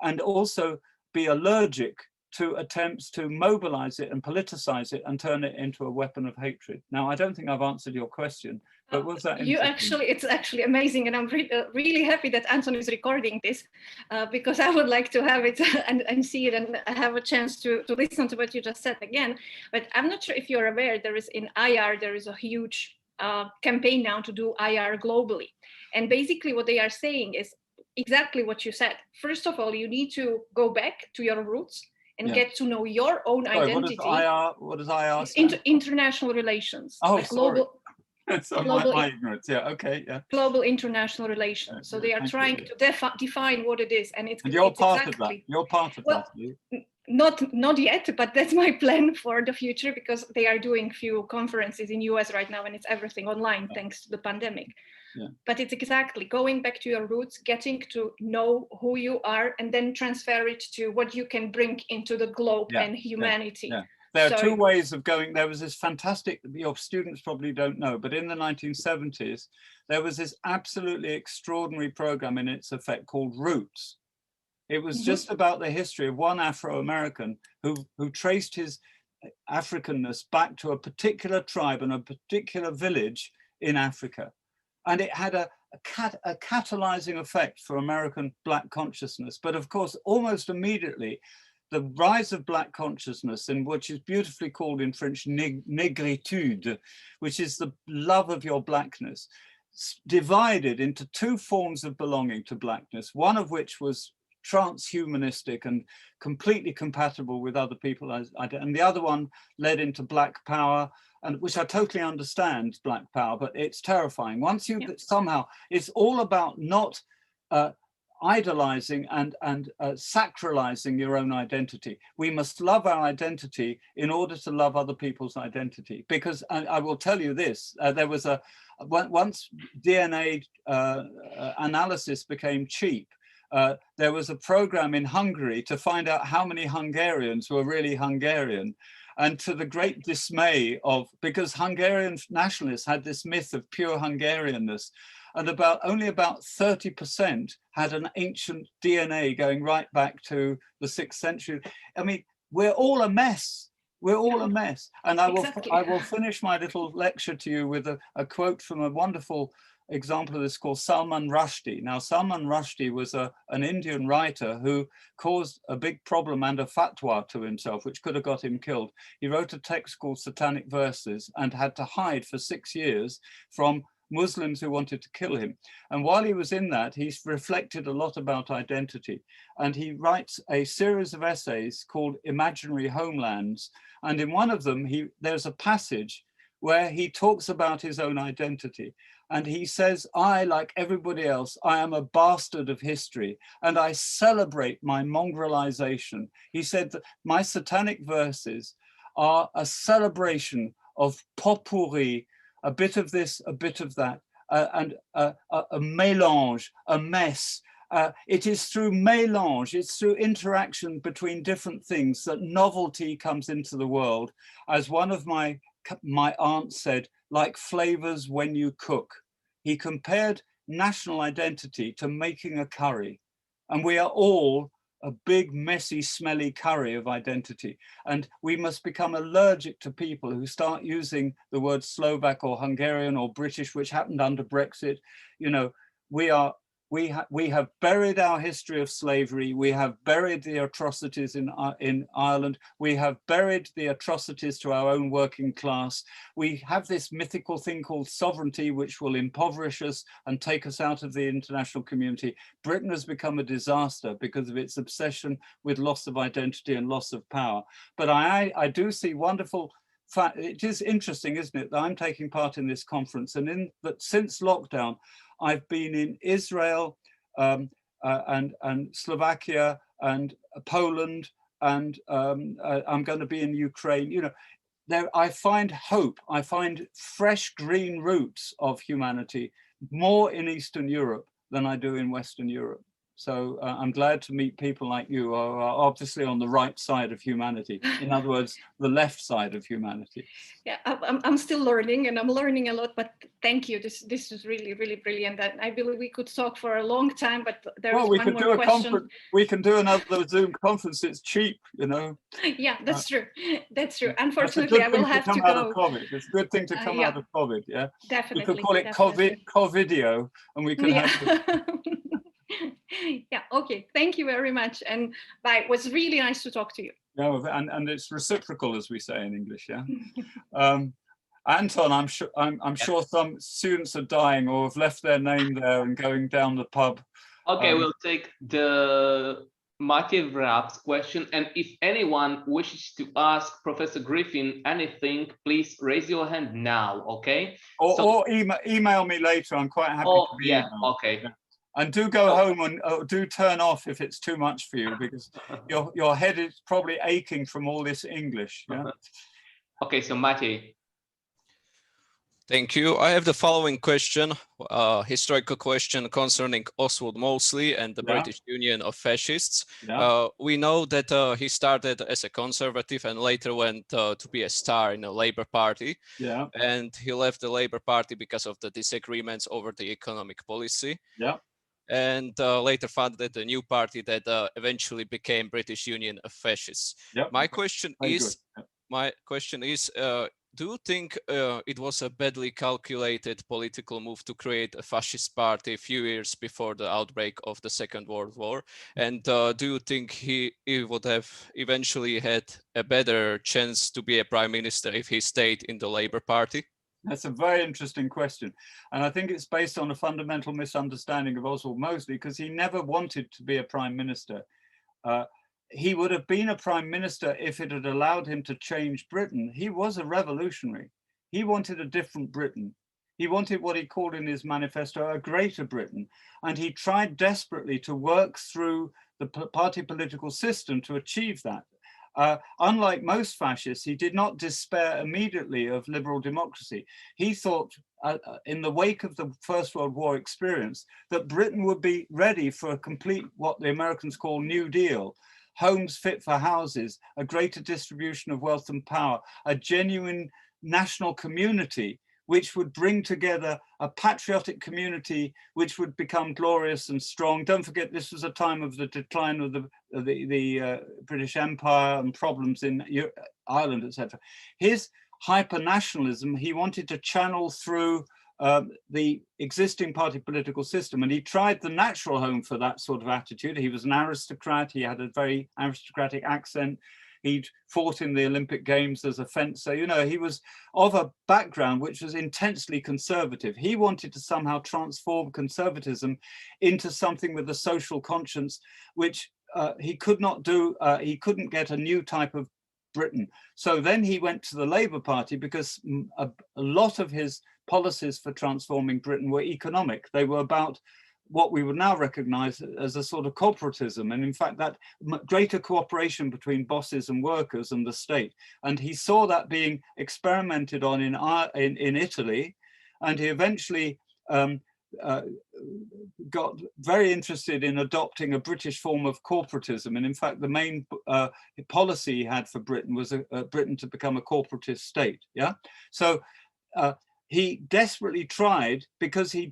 and also be allergic to attempts to mobilize it and politicize it and turn it into a weapon of hatred. Now, I don't think I've answered your question, but was that it's actually amazing, and I'm really happy that Anton is recording this, because I would like to have it and see it and have a chance to listen to what you just said again. But I'm not sure if you're aware, there is in IR, there is a huge campaign now to do IR globally. And basically what they are saying is exactly what you said. First of all, you need to go back to your roots and get to know your own identity. What does IR stand? International relations. Oh, like global, sorry. My ignorance. Yeah, okay, yeah. Global international relations. So they are trying to define what it is, and you're part of that. You're part of that. Not yet, but that's my plan for the future, because they are doing few conferences in US right now, and it's everything online thanks to the pandemic. Yeah. But it's exactly going back to your roots, getting to know who you are, and then transfer it to what you can bring into the globe and humanity. Yeah. There are two ways of going. There was this fantastic, your students probably don't know, but in the 1970s, there was this absolutely extraordinary program in its effect called Roots. It was just about the history of one Afro-American who traced his Africanness back to a particular tribe and a particular village in Africa. And it had a catalyzing effect for American Black consciousness. But of course, almost immediately, the rise of Black consciousness, in which is beautifully called in French négritude, which is the love of your Blackness, divided into two forms of belonging to Blackness, one of which was transhumanistic and completely compatible with other people. And the other one led into black power, and which I totally understand, black power, but it's terrifying. Once you somehow, it's all about not idolizing and sacralizing your own identity. We must love our identity in order to love other people's identity. Because I will tell you this, there was once DNA analysis became cheap, there was a program in Hungary to find out how many Hungarians were really Hungarian. And to the great dismay because Hungarian nationalists had this myth of pure Hungarianness, and only about 30% had an ancient DNA going right back to the 6th century. I mean, we're all a mess. We're all a mess. And I will finish my little lecture to you with a quote from a wonderful example of this called Salman Rushdie. Now, Salman Rushdie was an Indian writer who caused a big problem and a fatwa to himself, which could have got him killed. He wrote a text called Satanic Verses and had to hide for 6 years from Muslims who wanted to kill him. And while he was in that, he reflected a lot about identity. And he writes a series of essays called Imaginary Homelands. And in one of them, there's a passage where he talks about his own identity. And he says, I, like everybody else, I am a bastard of history, and I celebrate my mongrelization. He said that my Satanic Verses are a celebration of potpourri, a bit of this, a bit of that, and a mélange, a mess. It is through mélange, it's through interaction between different things that novelty comes into the world. As one of my aunts said, like flavors when you cook. He compared national identity to making a curry. And we are all a big, messy, smelly curry of identity. And we must become allergic to people who start using the word Slovak or Hungarian or British, which happened under Brexit. You know, we have buried our history of slavery. We have buried the atrocities in Ireland. We have buried the atrocities to our own working class. We have this mythical thing called sovereignty, which will impoverish us and take us out of the international community. Britain has become a disaster because of its obsession with loss of identity and loss of power. But I do see wonderful fact. It is interesting, isn't it, that I'm taking part in this conference, and that since lockdown, I've been in Israel and Slovakia and Poland, and I'm going to be in Ukraine. You know, I find hope. I find fresh green roots of humanity more in Eastern Europe than I do in Western Europe. So I'm glad to meet people like you who are obviously on the right side of humanity. In other words, the left side of humanity. Yeah, I'm still learning, and I'm learning a lot, but thank you. This is really, really brilliant. And I believe we could talk for a long time, but there is one more question. We can do another Zoom conference. It's cheap, you know. Yeah, that's true. That's true. Unfortunately, I will have to go. It's a good thing to come out of COVID, yeah. Definitely. We could call it COVIDio, and we can have yeah, okay, thank you very much, and bye. It was really nice to talk to you. Yeah, and it's reciprocal, as we say in English. Yeah. Anton, I'm sure some students are dying or have left their name there and going down the pub. Okay, we'll take the Matej Vrab's question, and if anyone wishes to ask Professor Griffin anything, please raise your hand now. Okay. Or email me later. I'm quite happy to be emailed. Okay. Yeah. And do go home and do turn off if it's too much for you, because your head is probably aching from all this English. Yeah. Okay, so Matej. Thank you. I have the following question, historical question concerning Oswald Mosley and the British Union of Fascists. Yeah. We know that he started as a conservative and later went to be a star in the Labour Party. Yeah. And he left the Labour Party because of the disagreements over the economic policy. Yeah. And later founded a new party that eventually became British Union of Fascists. Yep. My question is, do you think it was a badly calculated political move to create a fascist party a few years before the outbreak of the Second World War? And do you think he would have eventually had a better chance to be a prime minister if he stayed in the Labour Party? That's a very interesting question. And I think it's based on a fundamental misunderstanding of Oswald Mosley, because he never wanted to be a prime minister. He would have been a prime minister if it had allowed him to change Britain. He was a revolutionary. He wanted a different Britain. He wanted what he called in his manifesto a greater Britain. And he tried desperately to work through the party political system to achieve that. Unlike most fascists, he did not despair immediately of liberal democracy. He thought, in the wake of the First World War experience, that Britain would be ready for a complete, what the Americans call New Deal, homes fit for houses, a greater distribution of wealth and power, a genuine national community, which would bring together a patriotic community, which would become glorious and strong. Don't forget, this was a time of the decline of the British Empire and problems in Ireland, etc. His hyper-nationalism, he wanted to channel through the existing party political system, and he tried the natural home for that sort of attitude. He was an aristocrat, he had a very aristocratic accent. He'd fought in the Olympic Games as a fencer. You know, he was of a background which was intensely conservative. He wanted to somehow transform conservatism into something with a social conscience, which he could not do. He couldn't get a new type of Britain. So then he went to the Labour Party, because a lot of his policies for transforming Britain were economic. They were about what we would now recognize as a sort of corporatism, and in fact that greater cooperation between bosses and workers and the state. And he saw that being experimented on in Italy, and he eventually got very interested in adopting a British form of corporatism. And in fact, the main policy he had for Britain was Britain to become a corporatist state. Yeah, so he desperately tried, because he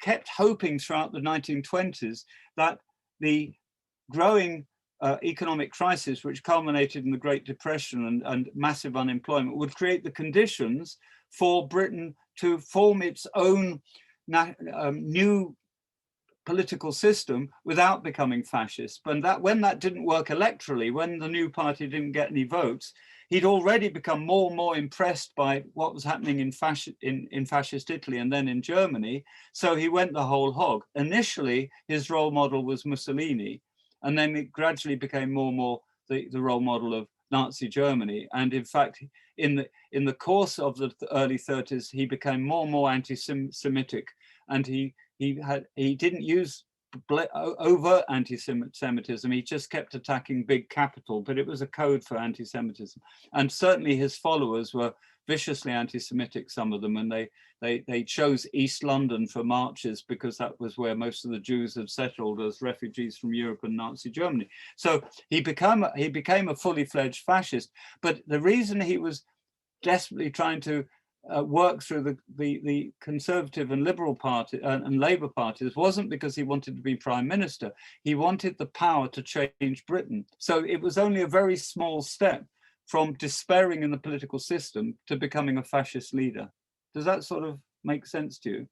kept hoping throughout the 1920s that the growing economic crisis, which culminated in the Great Depression and massive unemployment, would create the conditions for Britain to form its own new political system without becoming fascist. But when that didn't work electorally, when the new party didn't get any votes, he'd already become more and more impressed by what was happening in fascist Italy and then in Germany. So he went the whole hog. Initially, his role model was Mussolini, and then it gradually became more and more the role model of Nazi Germany. And in fact, in the course of the early 30s, he became more and more anti-Semitic, and he didn't use overt anti-Semitism. He just kept attacking big capital, but it was a code for anti-Semitism. And certainly his followers were viciously anti-Semitic, some of them, and they chose East London for marches because that was where most of the Jews had settled as refugees from Europe and Nazi Germany. So he became a fully fledged fascist. But the reason he was desperately trying to work through the Conservative and Liberal Party and Labour parties wasn't because he wanted to be prime minister. He wanted the power to change Britain. So it was only a very small step from despairing in the political system to becoming a fascist leader. Does that sort of make sense to you?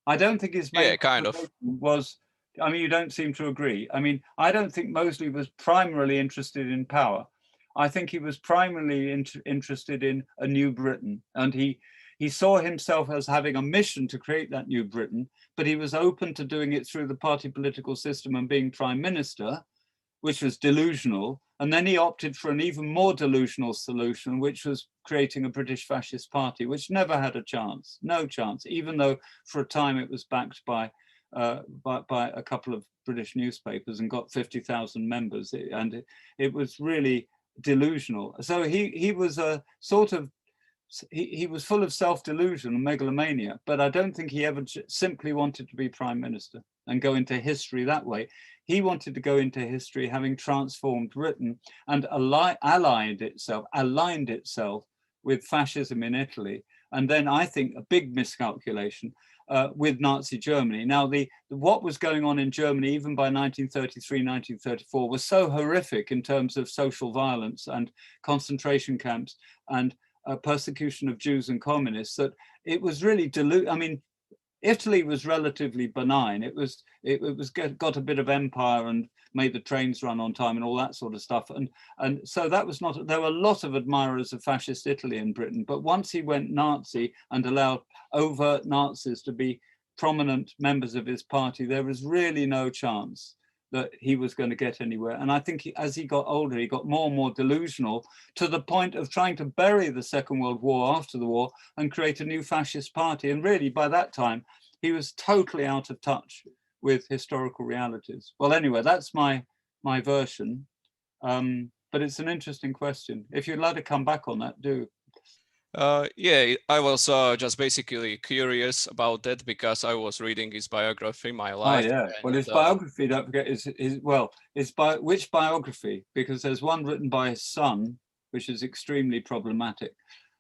I don't think his main kind of was, I mean, you don't seem to agree. I mean, I don't think Mosley was primarily interested in power. I think he was primarily interested in a new Britain, and he saw himself as having a mission to create that new Britain, but he was open to doing it through the party political system and being prime minister, which was delusional. And then he opted for an even more delusional solution, which was creating a British fascist party, which never had a chance, no chance, even though for a time it was backed by a couple of British newspapers and got 50,000 members, and it was really delusional. So he was a sort of, he was full of self-delusion and megalomania, but I don't think he ever simply wanted to be prime minister and go into history that way. He wanted to go into history having transformed Britain and aligned itself with fascism in Italy. And then I think a big miscalculation with Nazi Germany. Now, what was going on in Germany, even by 1933, 1934, was so horrific in terms of social violence and concentration camps and persecution of Jews and communists that it was really I mean, Italy was relatively benign. It got a bit of empire and made the trains run on time and all that sort of stuff. And so that was not, there were a lot of admirers of fascist Italy in Britain, but once he went Nazi and allowed overt Nazis to be prominent members of his party, there was really no chance that he was going to get anywhere. And I think as he got older, he got more and more delusional, to the point of trying to bury the Second World War after the war and create a new fascist party. And really, by that time, he was totally out of touch with historical realities. Well, anyway, that's my version. But it's an interesting question. If you'd like to come back on that, do. Yeah, I was just basically curious about that because I was reading his biography, My Life. Oh yeah, well, his biography, don't forget, it's by which biography? Because there's one written by his son, which is extremely problematic.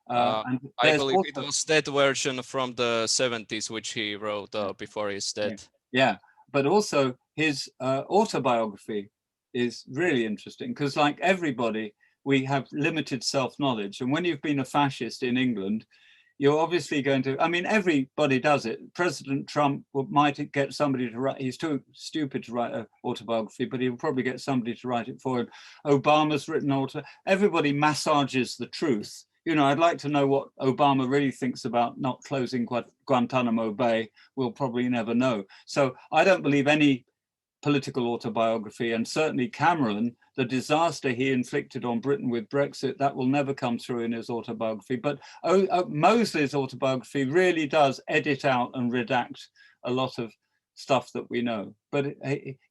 And I believe also, it was that version from the 70s, which he wrote before his death. Yeah, but also his autobiography is really interesting because, like everybody, we have limited self-knowledge. And when you've been a fascist in England, you're obviously going to, I mean, everybody does it. President Trump might get somebody to write, he's too stupid to write an autobiography, but he'll probably get somebody to write it for him. Obama's written everybody massages the truth. You know, I'd like to know what Obama really thinks about not closing Guantanamo Bay. We'll probably never know. So I don't believe any political autobiography, and certainly Cameron, the disaster he inflicted on Britain with Brexit, that will never come through in his autobiography. But Mosley's autobiography really does edit out and redact a lot of stuff that we know. But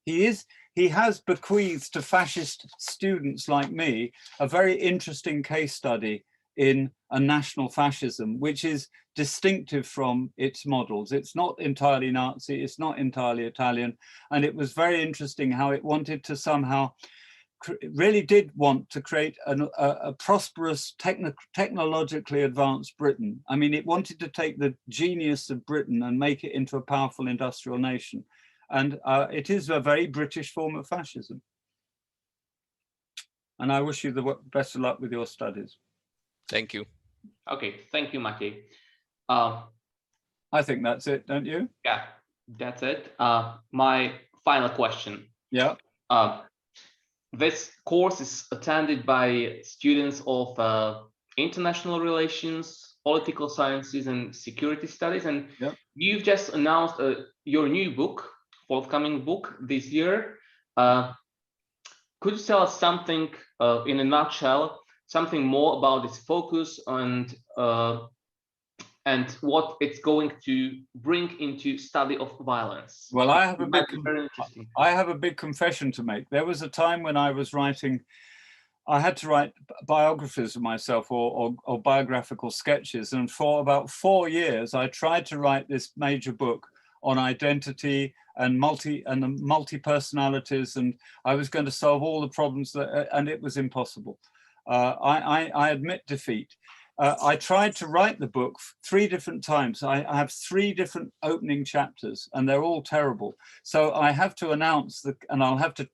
he has bequeathed to fascist students like me a very interesting case study in a national fascism, which is distinctive from its models. It's not entirely Nazi, it's not entirely Italian. And it was very interesting how it wanted to somehow, really did want to create a prosperous, technologically advanced Britain. I mean, it wanted to take the genius of Britain and make it into a powerful industrial nation. And it is a very British form of fascism. And I wish you the best of luck with your studies. Thank you. Okay, thank you, Matej. I think that's it, don't you? Yeah, that's it. My final question. Yeah. This course is attended by students of international relations, political sciences, and security studies. And you've just announced your new book, forthcoming book this year. Could you tell us something in a nutshell, something more about its focus and what it's going to bring into study of violence? Well, I have a big confession to make. There was a time when I was writing, I had to write biographies of myself or biographical sketches. And for about 4 years, I tried to write this major book on identity and the multi-personalities. And I was going to solve all the problems and it was impossible. I admit defeat. I tried to write the book 3 different times. I have 3 different opening chapters and they're all terrible. So I have to announce and I'll have to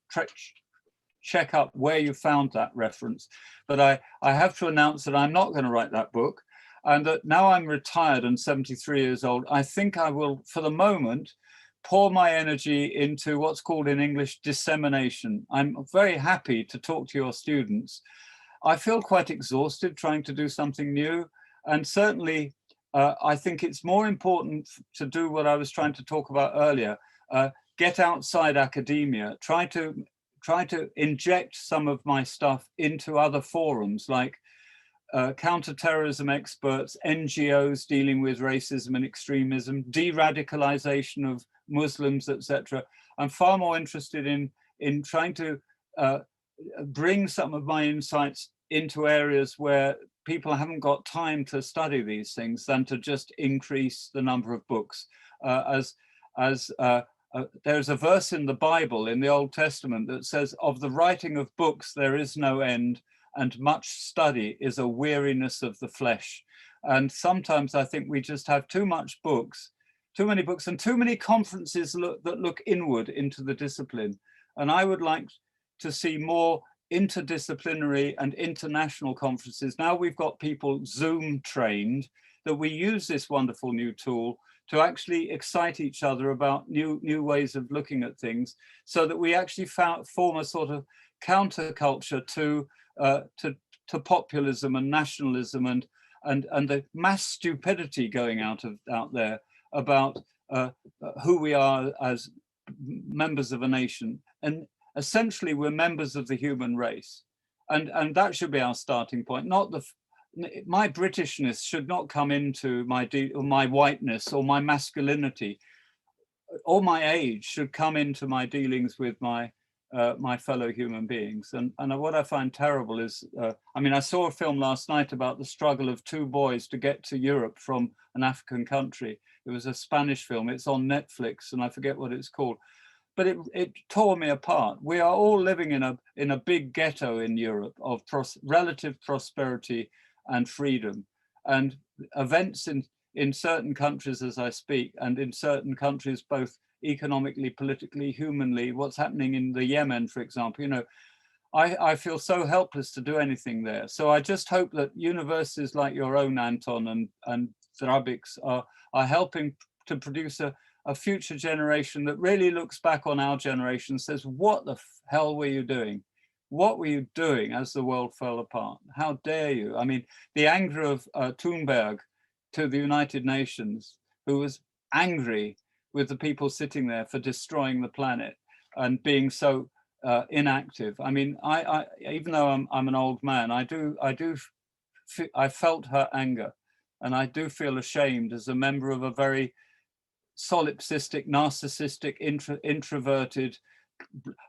check up where you found that reference. But I have to announce that I'm not going to write that book, and that now I'm retired and 73 years old, I think I will, for the moment, pour my energy into what's called in English dissemination. I'm very happy to talk to your students. I feel quite exhausted trying to do something new. And certainly, I think it's more important to do what I was trying to talk about earlier, get outside academia, try to inject some of my stuff into other forums like counterterrorism experts, NGOs dealing with racism and extremism, de-radicalization of Muslims, etc. I'm far more interested in trying to bring some of my insights into areas where people haven't got time to study these things than to just increase the number of books. There's a verse in the Bible, in the Old Testament, that says, of the writing of books there is no end, and much study is a weariness of the flesh. And sometimes I think we just have too many books and too many conferences that look inward into the discipline. And I would like to see more interdisciplinary and international conferences. Now we've got people Zoom trained that we use this wonderful new tool to actually excite each other about new ways of looking at things, so that we actually form a sort of counterculture to populism and nationalism and the mass stupidity going out there about who we are as members of a nation. And essentially, we're members of the human race, and that should be our starting point. Not my Britishness should not come into my whiteness or my masculinity, or my age should come into my dealings with my fellow human beings. And what I find terrible is, I mean, I saw a film last night about the struggle of two boys to get to Europe from an African country. It was a Spanish film. It's on Netflix, and I forget what it's called. But it tore me apart. We are all living in a big ghetto in Europe of relative prosperity and freedom, and events in certain countries as I speak, and in certain countries both economically, politically, humanly, what's happening in the Yemen, for example, you know, I feel so helpless to do anything there. So I just hope that universities like your own, Anton, and Zdrabik's are helping to produce a future generation that really looks back on our generation and says, what the hell were you doing? What were you doing as the world fell apart? How dare you? I mean, the anger of Thunberg to the United Nations, who was angry with the people sitting there for destroying the planet and being so inactive. I mean, I even though I'm an old man, I felt her anger, and I do feel ashamed as a member of a very solipsistic, narcissistic, introverted.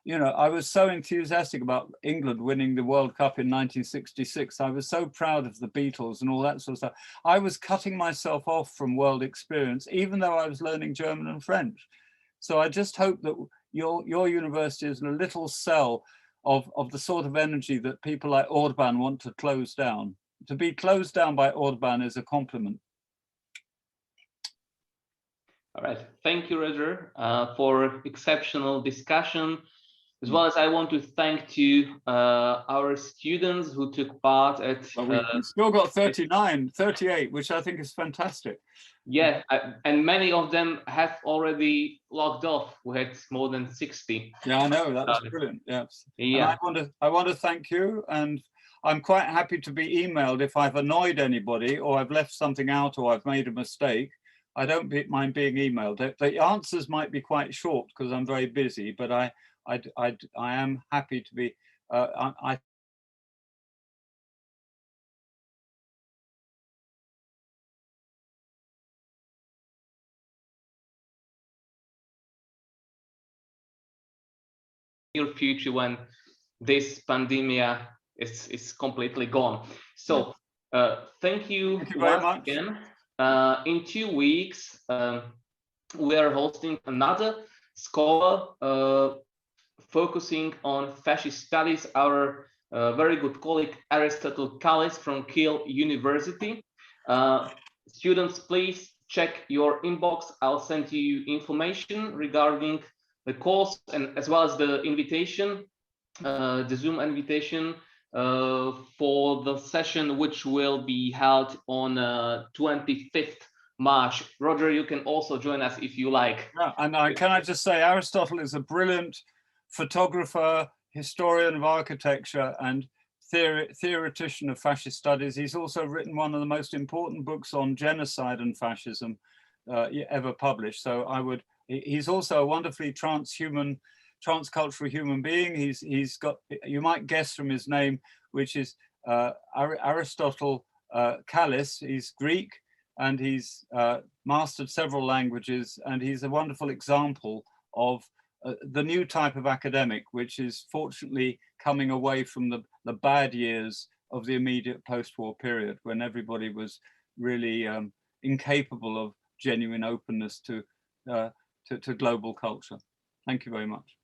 You know, I was so enthusiastic about England winning the World Cup in 1966. I was so proud of the Beatles and all that sort of stuff. I was cutting myself off from world experience, even though I was learning German and French. So I just hope that your university is a little cell of the sort of energy that people like Orban want to close down. To be closed down by Orban is a compliment. All right, thank you, Roger, for exceptional discussion, as well as I want to thank our students who took part at. We still got 38, which I think is fantastic. Yeah, and many of them have already logged off. We had more than 60. Yeah, I know, that was brilliant. Yes. Yeah. And I want to thank you, and I'm quite happy to be emailed if I've annoyed anybody or I've left something out or I've made a mistake. I don't mind being emailed. The answers might be quite short because I'm very busy, but I am happy to be. Near future when this pandemic is completely gone. So thank you very much again. In 2 weeks, we are hosting another scholar focusing on fascist studies, our very good colleague Aristotle Kallis from Kiel University. Students, please check your inbox. I'll send you information regarding the course and as well as the invitation, the Zoom invitation for the session, which will be held on 25th March. Roger, you can also join us if you like. Yeah, and can I just say, Aristotle is a brilliant photographer, historian of architecture, and theoretician of fascist studies. He's also written one of the most important books on genocide and fascism ever published. So he's also a wonderfully transcultural human being. He's got, you might guess from his name, which is Aristotle Kallis. He's Greek, and he's mastered several languages, and he's a wonderful example of the new type of academic, which is fortunately coming away from the bad years of the immediate post-war period, when everybody was really incapable of genuine openness to global culture. Thank you very much.